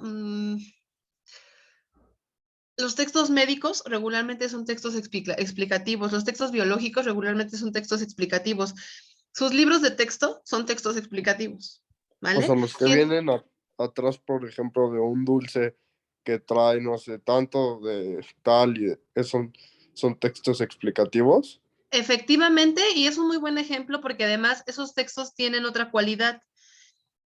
los textos médicos regularmente son textos explicativos, los textos biológicos regularmente son textos explicativos, sus libros de texto son textos explicativos, ¿vale? O sea, los que vienen atrás, por ejemplo, de un dulce que trae, no sé, tanto de tal y son textos explicativos. Efectivamente, y es un muy buen ejemplo porque además esos textos tienen otra cualidad.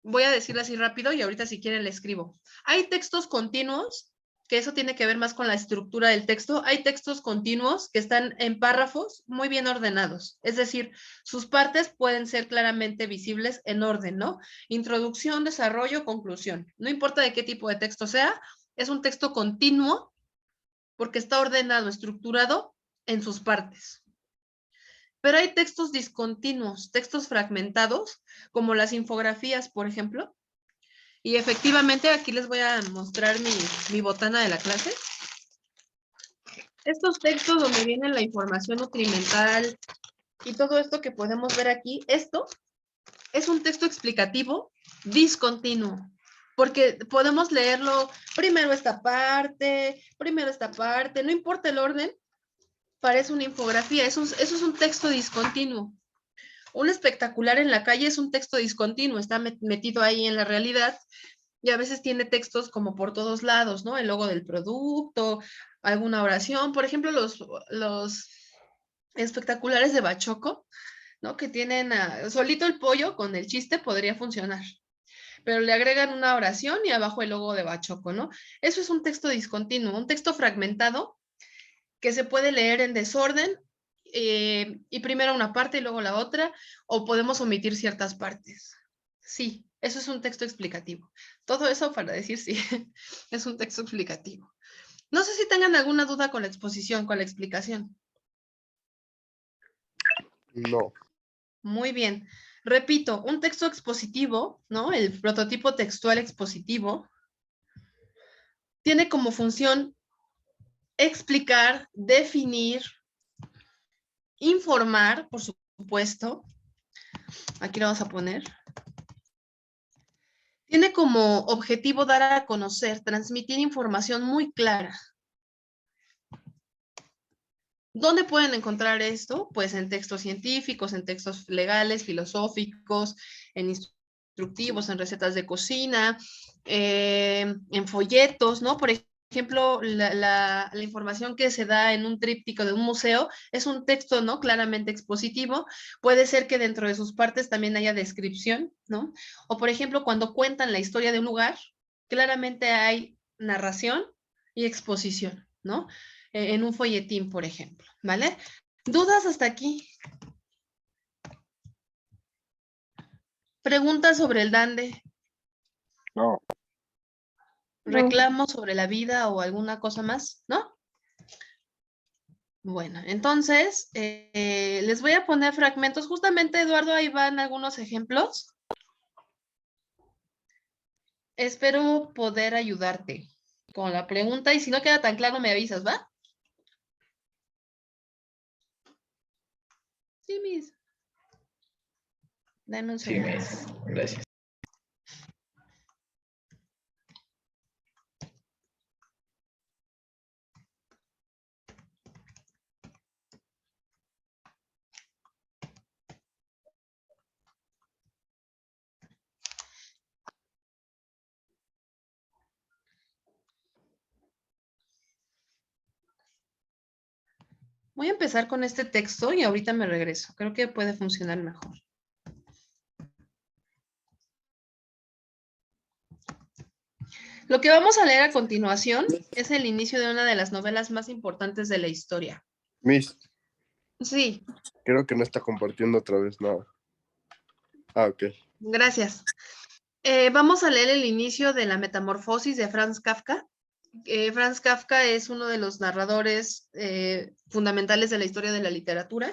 Voy a decirlo así rápido y ahorita si quieren le escribo. Hay textos continuos, que eso tiene que ver más con la estructura del texto. Hay textos continuos que están en párrafos muy bien ordenados. Es decir, sus partes pueden ser claramente visibles en orden, ¿no? Introducción, desarrollo, conclusión. No importa de qué tipo de texto sea, es un texto continuo porque está ordenado, estructurado en sus partes. Pero hay textos discontinuos, textos fragmentados, como las infografías, por ejemplo. Y efectivamente, aquí les voy a mostrar mi botana de la clase. Estos textos donde viene la información nutrimental y todo esto que podemos ver aquí, esto es un texto explicativo discontinuo, porque podemos leerlo primero esta parte, no importa el orden, parece una infografía, eso es un texto discontinuo. Un espectacular en la calle es un texto discontinuo, está metido ahí en la realidad y a veces tiene textos como por todos lados, ¿no? El logo del producto, alguna oración, por ejemplo, los espectaculares de Bachoco, ¿no? Que tienen solito el pollo con el chiste podría funcionar, pero le agregan una oración y abajo el logo de Bachoco, ¿no? Eso es un texto discontinuo, un texto fragmentado que se puede leer en desorden y primero una parte y luego la otra, o podemos omitir ciertas partes. Sí, eso es un texto explicativo. Todo eso para decir sí, es un texto explicativo. No sé si tengan alguna duda con la exposición, con la explicación. No. Muy bien. Repito, un texto expositivo, ¿no? El prototipo textual expositivo tiene como función explicar, definir, informar, por supuesto. Aquí lo vamos a poner. Tiene como objetivo dar a conocer, transmitir información muy clara. ¿Dónde pueden encontrar esto? Pues en textos científicos, en textos legales, filosóficos, en instructivos, en recetas de cocina, en folletos, ¿no? Por ejemplo, la información que se da en un tríptico de un museo es un texto, ¿no? Claramente expositivo. Puede ser que dentro de sus partes también haya descripción, ¿no? O, por ejemplo, cuando cuentan la historia de un lugar, claramente hay narración y exposición, ¿no? En un folletín, por ejemplo, ¿vale? ¿Dudas hasta aquí? ¿Preguntas sobre el DANDE? No. ¿Reclamos sobre la vida o alguna cosa más? ¿No? Bueno, entonces, les voy a poner fragmentos. Justamente, Eduardo, ahí van algunos ejemplos. Espero poder ayudarte con la pregunta y si no queda tan claro me avisas, ¿va? Sí, Miss. Dame un segundo. Sí, Miss. Gracias. Voy a empezar con este texto y ahorita me regreso. Creo que puede funcionar mejor. Lo que vamos a leer a continuación es el inicio de una de las novelas más importantes de la historia. Miss, Sí, creo que no está compartiendo otra vez nada. Ah, ok. gracias. Vamos a leer el inicio de La Metamorfosis de Franz Kafka. Franz Kafka es uno de los narradores fundamentales de la historia de la literatura.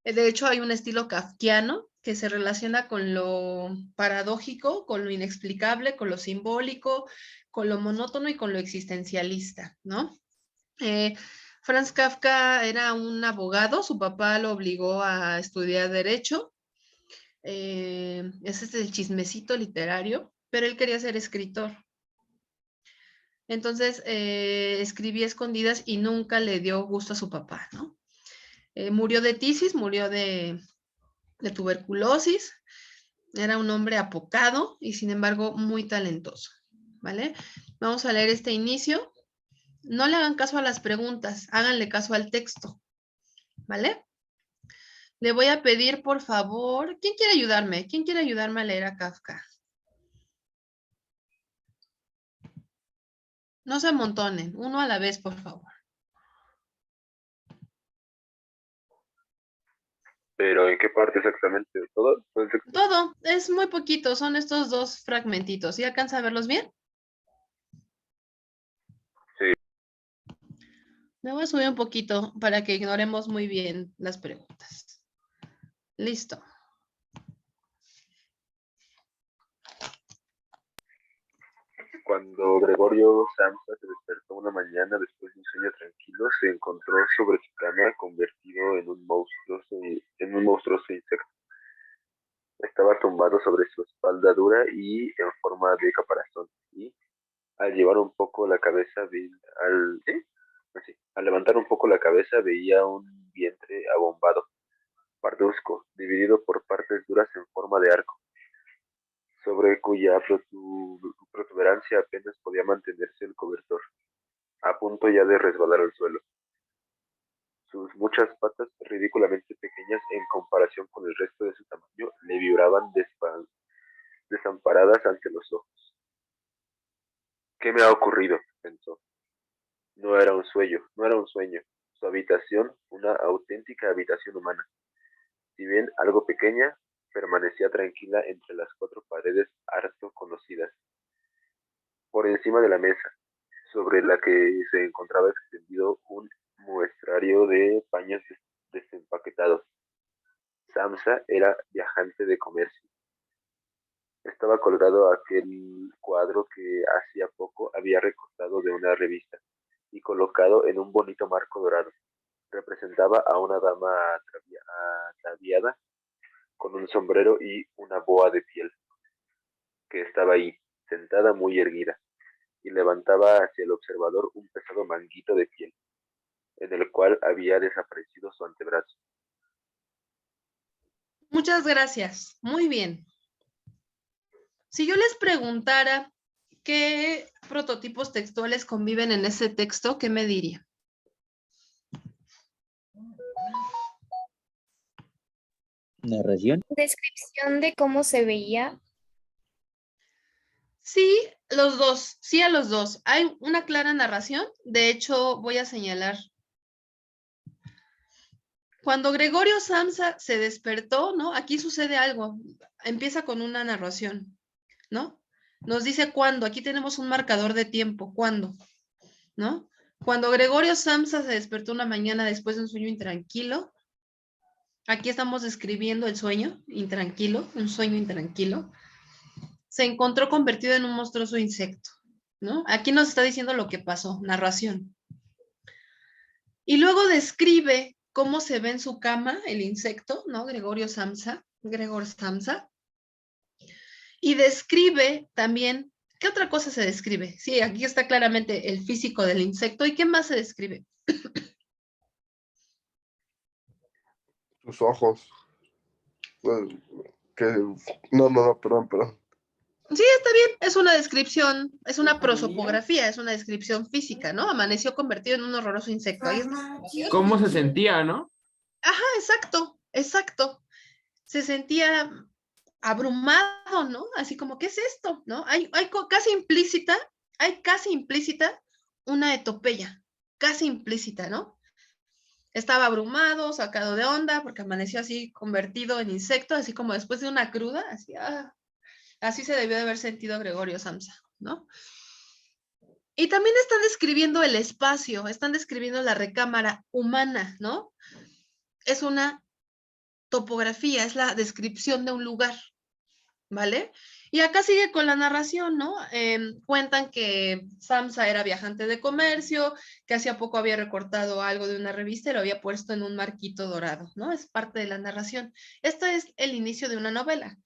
De hecho, hay un estilo kafkiano que se relaciona con lo paradójico, con lo inexplicable, con lo simbólico, con lo monótono y con lo existencialista, ¿no? Franz Kafka era un abogado, su papá lo obligó a estudiar Derecho. Ese es el chismecito literario, pero él quería ser escritor. Entonces, escribía escondidas y nunca le dio gusto a su papá, ¿no? Murió de tisis, murió de tuberculosis. Era un hombre apocado y, sin embargo, muy talentoso, ¿vale? Vamos a leer este inicio. No le hagan caso a las preguntas, háganle caso al texto, ¿vale? Le voy a pedir, por favor, ¿quién quiere ayudarme? ¿Quién quiere ayudarme a leer a Kafka? No se amontonen, uno a la vez, por favor. ¿Pero en qué parte exactamente? ¿Todo? Todo, es muy poquito, son estos dos fragmentitos. ¿Sí alcanza a verlos bien? Sí. Me voy a subir un poquito para que ignoremos muy bien las preguntas. Listo. Cuando Gregorio Samsa se despertó una mañana después de un sueño tranquilo, se encontró sobre su cama convertido en un monstruoso insecto. Estaba tumbado sobre su espalda dura y en forma de caparazón, y al llevar un poco la cabeza, al levantar un poco la cabeza veía un vientre abombado, parduzco, dividido por partes duras en forma de arco, sobre cuya protuberancia apenas podía mantenerse el cobertor, a punto ya de resbalar al suelo. Sus muchas patas, ridículamente pequeñas en comparación con el resto de su tamaño, le vibraban desamparadas ante los ojos. ¿Qué me ha ocurrido?, pensó. No era un sueño. Su habitación, una auténtica habitación humana. Si bien algo pequeña, permanecía tranquila entre las 4 paredes harto conocidas. Por encima de la mesa, sobre la que se encontraba extendido un muestrario de paños desempaquetados. Samsa era viajante de comercio. Estaba colgado aquel cuadro que hacía poco había recortado de una revista y colocado en un bonito marco dorado. Representaba a una dama ataviada con un sombrero y una boa de piel, que estaba ahí, sentada muy erguida, y levantaba hacia el observador un pesado manguito de piel, en el cual había desaparecido su antebrazo. Muchas gracias. Muy bien. Si yo les preguntara qué prototipos textuales conviven en ese texto, ¿qué me diría? ¿Narración? Descripción de cómo se veía. Sí, los dos, sí a los dos. Hay una clara narración. De hecho, voy a señalar. Cuando Gregorio Samsa se despertó, ¿no? Aquí sucede algo. Empieza con una narración, ¿no? Nos dice cuándo. Aquí tenemos un marcador de tiempo. ¿Cuándo? ¿No? Cuando Gregorio Samsa se despertó una mañana después de un sueño intranquilo. Aquí estamos describiendo el sueño intranquilo, un sueño intranquilo. Se encontró convertido en un monstruoso insecto, ¿no? Aquí nos está diciendo lo que pasó, narración. Y luego describe cómo se ve en su cama el insecto, ¿no? Gregor Samsa. Y describe también, ¿qué otra cosa se describe? Sí, aquí está claramente el físico del insecto. ¿Y qué más se describe? Tus ojos. Perdón. Sí, está bien, es una descripción, es una prosopografía, es una descripción física, ¿no? Amaneció convertido en un horroroso insecto. Ahí está. ¿Cómo se sentía, no? Ajá, exacto. Se sentía abrumado, ¿no? Así como, ¿qué es esto? ¿No? Hay casi implícita una etopeya, casi implícita, ¿no? Estaba abrumado, sacado de onda, porque amaneció así convertido en insecto, así como después de una cruda, así se debió de haber sentido Gregorio Samsa, ¿no? Y también están describiendo el espacio, están describiendo la recámara humana, ¿no? Es una topografía, es la descripción de un lugar, ¿vale? Y acá sigue con la narración, ¿no? Cuentan que Samsa era viajante de comercio, que hacía poco había recortado algo de una revista y lo había puesto en un marquito dorado, ¿no? Es parte de la narración. Este es el inicio de una novela.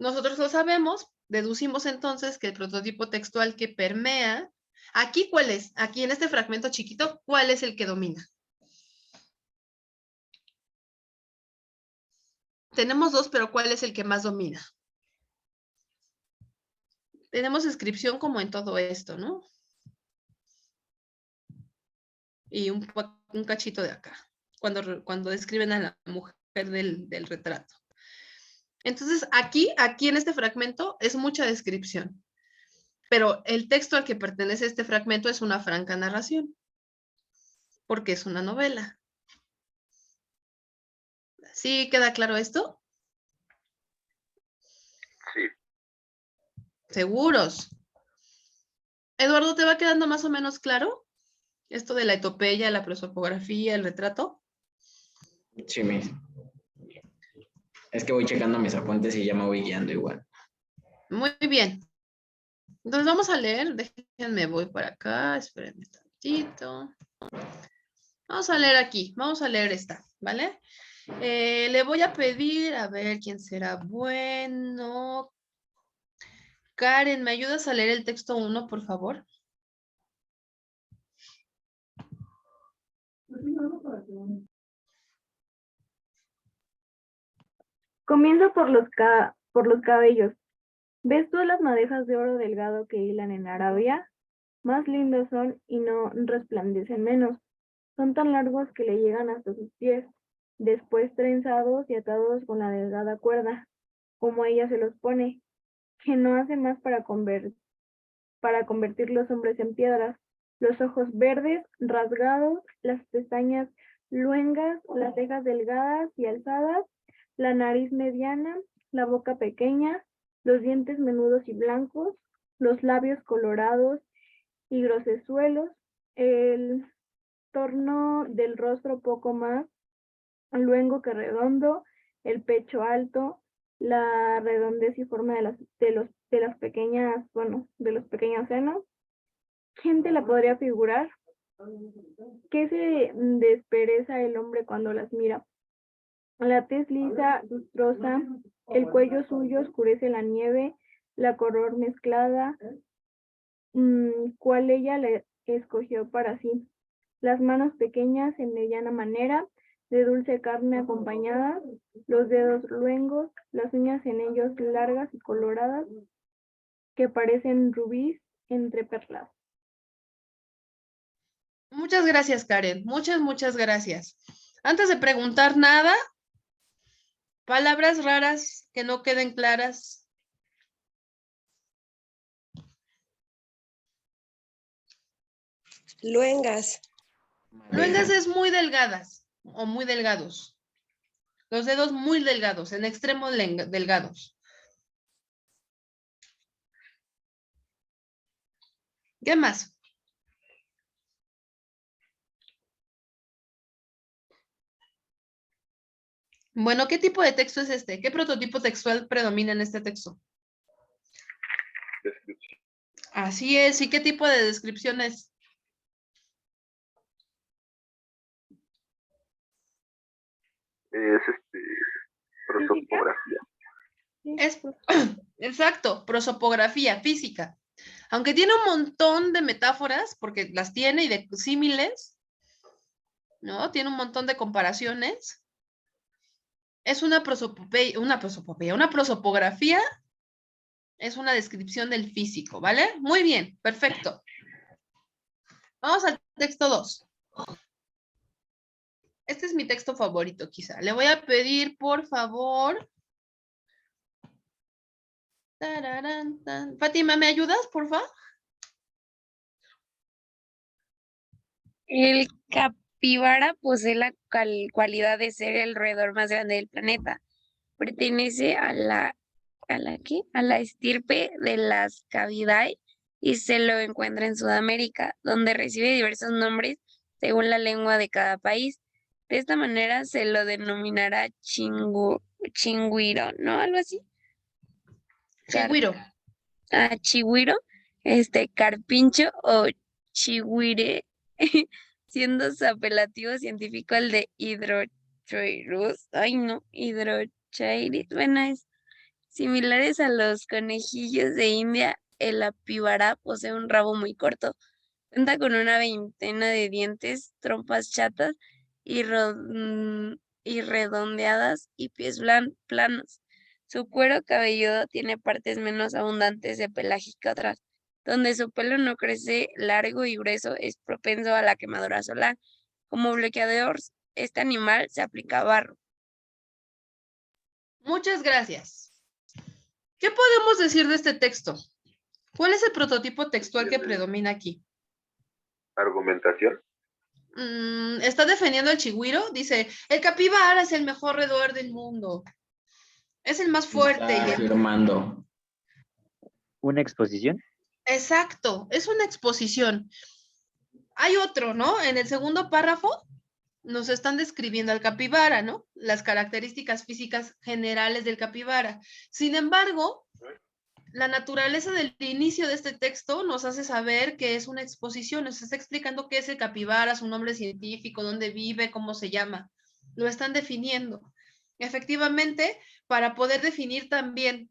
Nosotros lo sabemos, deducimos entonces que el prototipo textual que permea, aquí, ¿cuál es? Aquí en este fragmento chiquito, ¿cuál es el que domina? Tenemos dos, pero ¿cuál es el que más domina? Tenemos descripción como en todo esto, ¿no? Y un cachito de acá, cuando describen a la mujer del retrato. Entonces, aquí en este fragmento es mucha descripción, pero el texto al que pertenece este fragmento es una franca narración, porque es una novela. ¿Sí queda claro esto? Sí. ¿Seguros? Eduardo, ¿te va quedando más o menos claro esto de la etopeya, la prosopografía, el retrato? Sí, Miss. Es que voy checando mis apuntes y ya me voy guiando igual. Muy bien. Entonces vamos a leer, déjenme, voy para acá, espérenme tantito. Vamos a leer aquí, vamos a leer esta, ¿vale? Le voy a pedir, a ver quién será bueno. Karen, ¿me ayudas a leer el texto 1, por favor? Comienzo por los cabellos. ¿Ves tú las madejas de oro delgado que hilan en Arabia? Más lindos son y no resplandecen menos. Son tan largos que le llegan hasta sus pies, después trenzados y atados con la delgada cuerda, como ella se los pone, que no hace más para convertir los hombres en piedras. Los ojos verdes, rasgados, las pestañas luengas, las cejas delgadas y alzadas, la nariz mediana, la boca pequeña, los dientes menudos y blancos, los labios colorados y grosesuelos, el torno del rostro poco más luengo que redondo, el pecho alto, la redondez y forma de las pequeñas, de los pequeños senos. ¿Quién te la podría figurar? ¿Qué se despereza el hombre cuando las mira? La tez lisa, lustrosa, el cuello suyo oscurece la nieve, la color mezclada, cual ella le escogió para sí. Las manos pequeñas en mediana manera, de dulce carne acompañadas, los dedos luengos, las uñas en ellos largas y coloradas, que parecen rubíes entre perlas. Muchas gracias, Karen. Muchas gracias. Antes de preguntar nada, palabras raras que no queden claras. Luengas. Luengas es muy delgadas o muy delgados. Los dedos muy delgados, en extremo delgados. ¿Qué más? Bueno, ¿qué tipo de texto es este? ¿Qué prototipo textual predomina en este texto? Descripción. Así es. ¿Y qué tipo de descripción es? Es prosopografía. Es, exacto, prosopografía física. Aunque tiene un montón de metáforas, porque las tiene y de símiles, ¿no? Tiene un montón de comparaciones. Es una prosopografía, es una descripción del físico, ¿vale? Muy bien, perfecto. Vamos al texto 2. Este es mi texto favorito, quizá. Le voy a pedir, por favor. Fátima, ¿me ayudas, por favor? El capibara posee la cualidad de ser el roedor más grande del planeta. Pertenece a la estirpe de las Cavidae y se lo encuentra en Sudamérica, donde recibe diversos nombres según la lengua de cada país. De esta manera se lo denominará chingüiro, ¿no? Algo así. Chigüiro. Chigüiro, carpincho o chigüire, siendo su apelativo científico el de Hydrochoerus. Ay, no, Hydrochoeris. Bueno, es similares a los conejillos de India. El apibara posee un rabo muy corto. Cuenta con una veintena de dientes, trompas chatas y redondeadas y pies planos. Su cuero cabelludo tiene partes menos abundantes de pelaje que otras. Donde su pelo no crece largo y grueso, es propenso a la quemadura solar. Como bloqueador, este animal se aplica barro. Muchas gracias. ¿Qué podemos decir de este texto? ¿Cuál es el prototipo textual que predomina aquí? Argumentación. Está defendiendo al chigüiro. Dice, el capibara es el mejor roedor del mundo. Es el más fuerte. Está afirmando. ¿Una exposición? Exacto, es una exposición. Hay otro, ¿no? En el segundo párrafo nos están describiendo al capibara, ¿no? Las características físicas generales del capibara. Sin embargo, la naturaleza del inicio de este texto nos hace saber que es una exposición, nos está explicando qué es el capibara, su nombre científico, dónde vive, cómo se llama. Lo están definiendo. Efectivamente, para poder definir también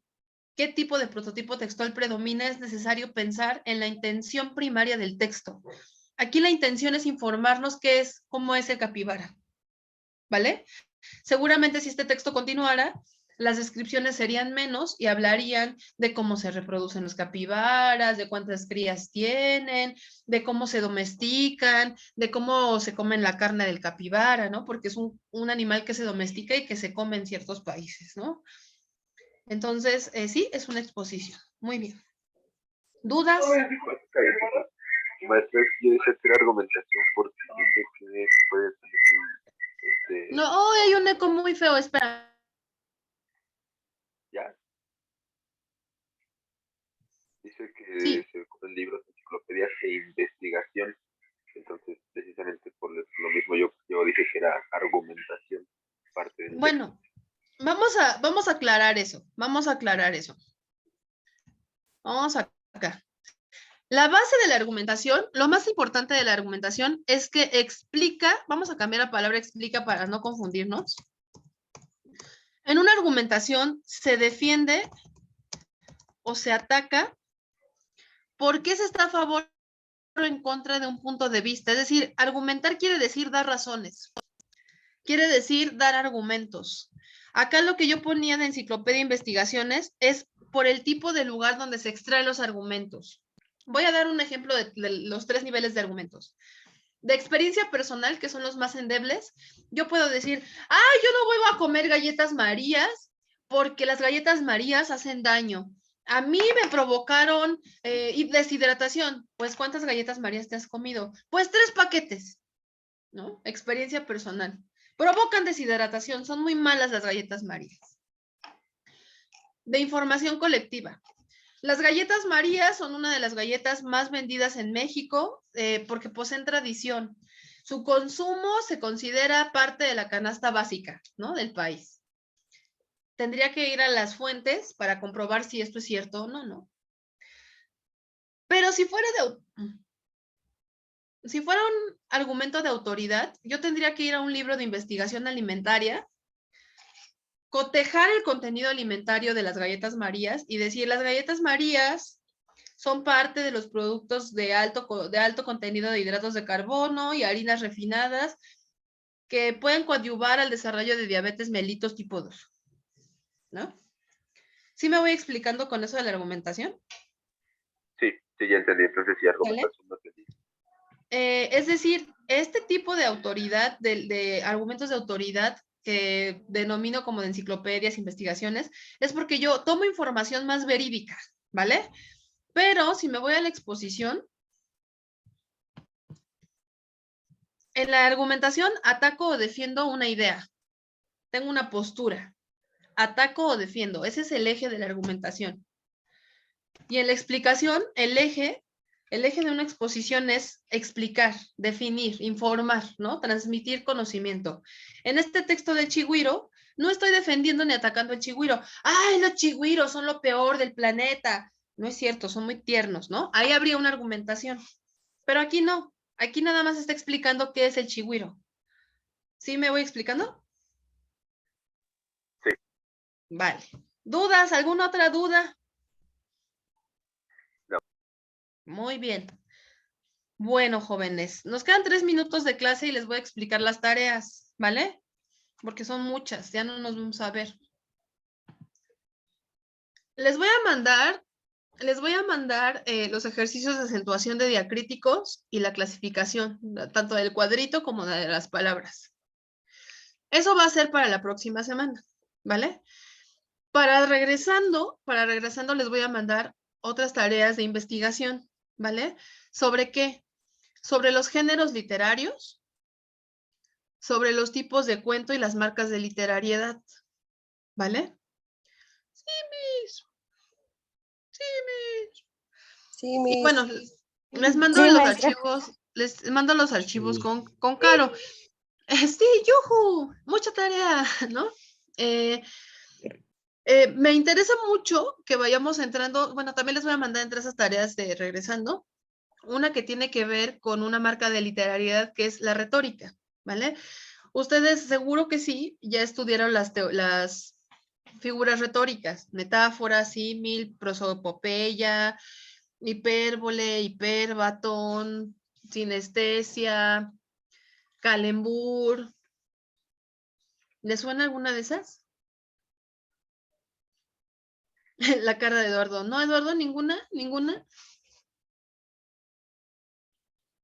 qué tipo de prototipo textual predomina, es necesario pensar en la intención primaria del texto. Aquí la intención es informarnos cómo es el capibara, ¿vale? Seguramente si este texto continuara, las descripciones serían menos y hablarían de cómo se reproducen los capibaras, de cuántas crías tienen, de cómo se domestican, de cómo se comen la carne del capibara, ¿no? Porque es un animal que se domestica y que se come en ciertos países, ¿no? Entonces, sí, es una exposición. Muy bien. ¿Dudas? Maestra, yo decía que era argumentación porque dice que puede ser No, hay un eco muy feo, espera. ¿Ya? Dice que Sí. se ocupan libros, enciclopedias e investigación. Entonces, precisamente por lo mismo yo dije que era argumentación, parte del Bueno, vamos a aclarar eso. Vamos a aclarar eso. Vamos acá. La base de la argumentación, lo más importante de la argumentación es que explica, vamos a cambiar la palabra explica para no confundirnos. En una argumentación se defiende o se ataca por qué se está a favor o en contra de un punto de vista. Es decir, argumentar quiere decir dar razones, quiere decir dar argumentos. Acá lo que yo ponía de enciclopedia de investigaciones es por el tipo de lugar donde se extraen los argumentos. Voy a dar un ejemplo de los 3 niveles de argumentos. De experiencia personal, que son los más endebles, yo puedo decir, yo no vuelvo a comer galletas Marías porque las galletas Marías hacen daño. A mí me provocaron deshidratación. Pues, ¿cuántas galletas Marías te has comido? Pues 3 paquetes, ¿no? Experiencia personal. Provocan deshidratación, son muy malas las galletas Marías. De información colectiva. Las galletas Marías son una de las galletas más vendidas en México porque poseen tradición. Su consumo se considera parte de la canasta básica, ¿no? Del país. Tendría que ir a las fuentes para comprobar si esto es cierto o no, ¿no? Pero si fuera un argumento de autoridad, yo tendría que ir a un libro de investigación alimentaria, cotejar el contenido alimentario de las galletas Marías y decir, las galletas Marías son parte de los productos de alto contenido de hidratos de carbono y harinas refinadas que pueden coadyuvar al desarrollo de diabetes mellitus tipo 2, ¿no? ¿Sí me voy explicando con eso de la argumentación? Sí, ya entendí. Entonces sí, argumentación no entendí. Es decir, este tipo de autoridad, de argumentos de autoridad que denomino como de enciclopedias, investigaciones, es porque yo tomo información más verídica, ¿vale? Pero si me voy a la exposición, en la argumentación ataco o defiendo una idea. Tengo una postura. Ataco o defiendo. Ese es el eje de la argumentación. Y en la explicación, el eje de una exposición es explicar, definir, informar, ¿no? Transmitir conocimiento. En este texto del chigüiro, no estoy defendiendo ni atacando al chigüiro. ¡Ay, los chigüiros son lo peor del planeta! No es cierto, son muy tiernos, ¿no? Ahí habría una argumentación. Pero aquí no. Aquí nada más está explicando qué es el chigüiro. ¿Sí me voy explicando? Sí. Vale. ¿Dudas? ¿Alguna otra duda? No. Muy bien. Bueno, jóvenes, nos quedan 3 minutos de clase y les voy a explicar las tareas, ¿vale? Porque son muchas, ya no nos vamos a ver. Les voy a mandar los ejercicios de acentuación de diacríticos y la clasificación, tanto del cuadrito como de las palabras. Eso va a ser para la próxima semana, ¿vale? Para regresando les voy a mandar otras tareas de investigación, ¿vale? ¿Sobre qué? Sobre los géneros literarios, sobre los tipos de cuento y las marcas de literariedad, ¿vale? Sí, Miss. Sí, Miss. Sí, Miss. Y bueno, les mando los archivos con Caro. Sí, yujú, mucha tarea, ¿no? Me interesa mucho que vayamos entrando, bueno, también les voy a mandar entre esas tareas de regresando, una que tiene que ver con una marca de literariedad que es la retórica, ¿vale? Ustedes seguro que sí, ya estudiaron las figuras retóricas, metáforas, símil, prosopopeya, hipérbole, hiperbatón, sinestesia, calembur. ¿Les suena alguna de esas? La cara de Eduardo. No, Eduardo, ninguna, ninguna.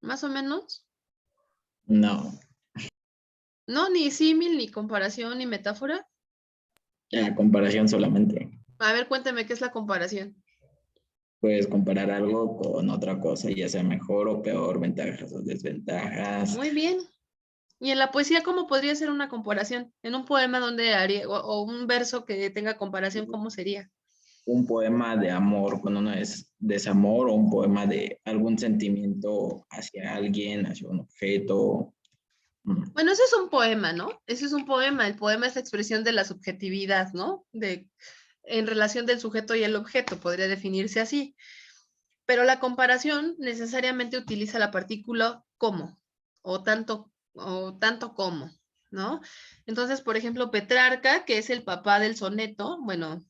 Más o menos. No, No, ni símil, ni comparación, ni metáfora. la comparación solamente. A ver, cuénteme qué es la comparación. Puedes comparar algo con otra cosa, ya sea mejor o peor, ventajas o desventajas. Muy bien. ¿Y en la poesía cómo podría ser una comparación? En un poema donde haría, o un verso que tenga comparación, ¿cómo sería? Un poema de amor cuando uno es desamor, o un poema de algún sentimiento hacia alguien, hacia un objeto. Bueno, eso es un poema, ¿no? Eso es un poema. El poema es la expresión de la subjetividad, ¿no? En relación del sujeto y el objeto, podría definirse así. Pero la comparación necesariamente utiliza la partícula como, o tanto como, ¿no? Entonces, por ejemplo, Petrarca, que es el papá del soneto, bueno,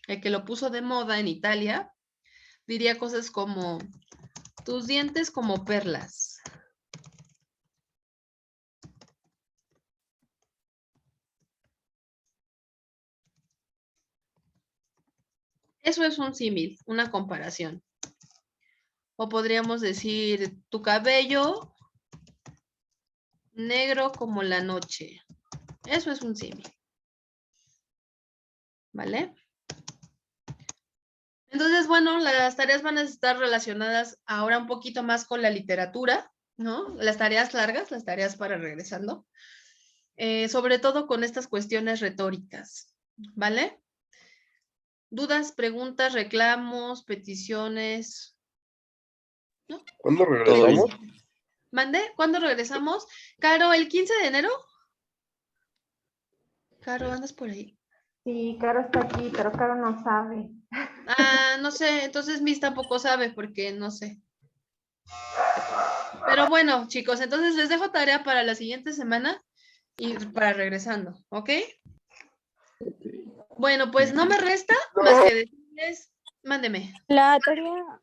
el que lo puso de moda en Italia, diría cosas como, tus dientes como perlas. Eso es un símil, una comparación. O podríamos decir, tu cabello negro como la noche. Eso es un símil. ¿Vale? Entonces, bueno, las tareas van a estar relacionadas ahora un poquito más con la literatura, ¿no? Las tareas largas, las tareas para regresando. Sobre todo con estas cuestiones retóricas, ¿vale? ¿Dudas, preguntas, reclamos, peticiones? ¿No? ¿Cuándo regresamos? ¿Mande? ¿Cuándo regresamos? Caro, ¿el 15 de enero? Caro, ¿andas por ahí? Sí, Caro está aquí, pero Caro no sabe. Ah, no sé, entonces Miss tampoco sabe porque no sé. Pero bueno, chicos, entonces les dejo tarea para la siguiente semana y para regresando, ¿ok? Bueno, pues no me resta más que decirles, mándeme. La tarea.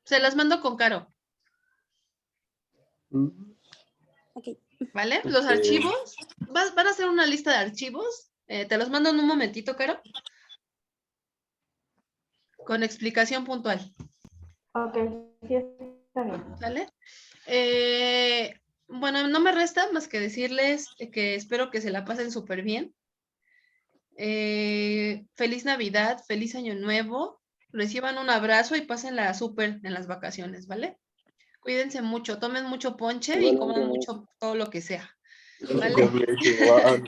Se las mando con Caro. Ok. ¿Vale? Los archivos, van a hacer una lista de archivos. Te los mando en un momentito, Caro. Con explicación puntual. Ok, sí está bien. ¿Vale? Bueno, no me resta más que decirles que espero que se la pasen súper bien. Feliz Navidad, feliz Año Nuevo. Reciban un abrazo y pásenla súper en las vacaciones, ¿vale? Cuídense mucho, tomen mucho ponche y coman mucho todo lo que sea. ¿Vale?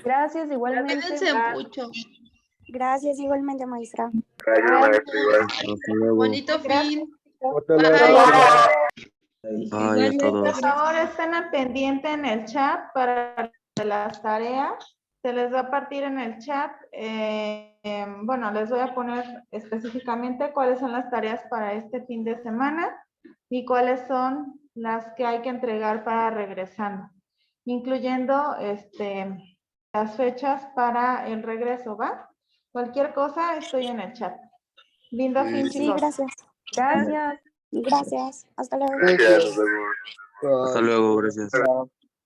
Gracias, igualmente. Cuídense mucho. Gracias, igualmente, maestra. Gracias, maestro, igual. Hasta luego. Bonito fin. Bye a todos. Por favor, estén al pendiente en el chat para las tareas. Se les va a partir en el chat. Bueno, les voy a poner específicamente cuáles son las tareas para este fin de semana y cuáles son las que hay que entregar para regresando, incluyendo las fechas para el regreso, ¿va? Cualquier cosa, estoy en el chat. Lindo fin, Sí, chicos. gracias. Gracias. Gracias. Hasta luego. Gracias, nos vemos. Hasta luego, gracias.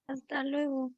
Hasta luego.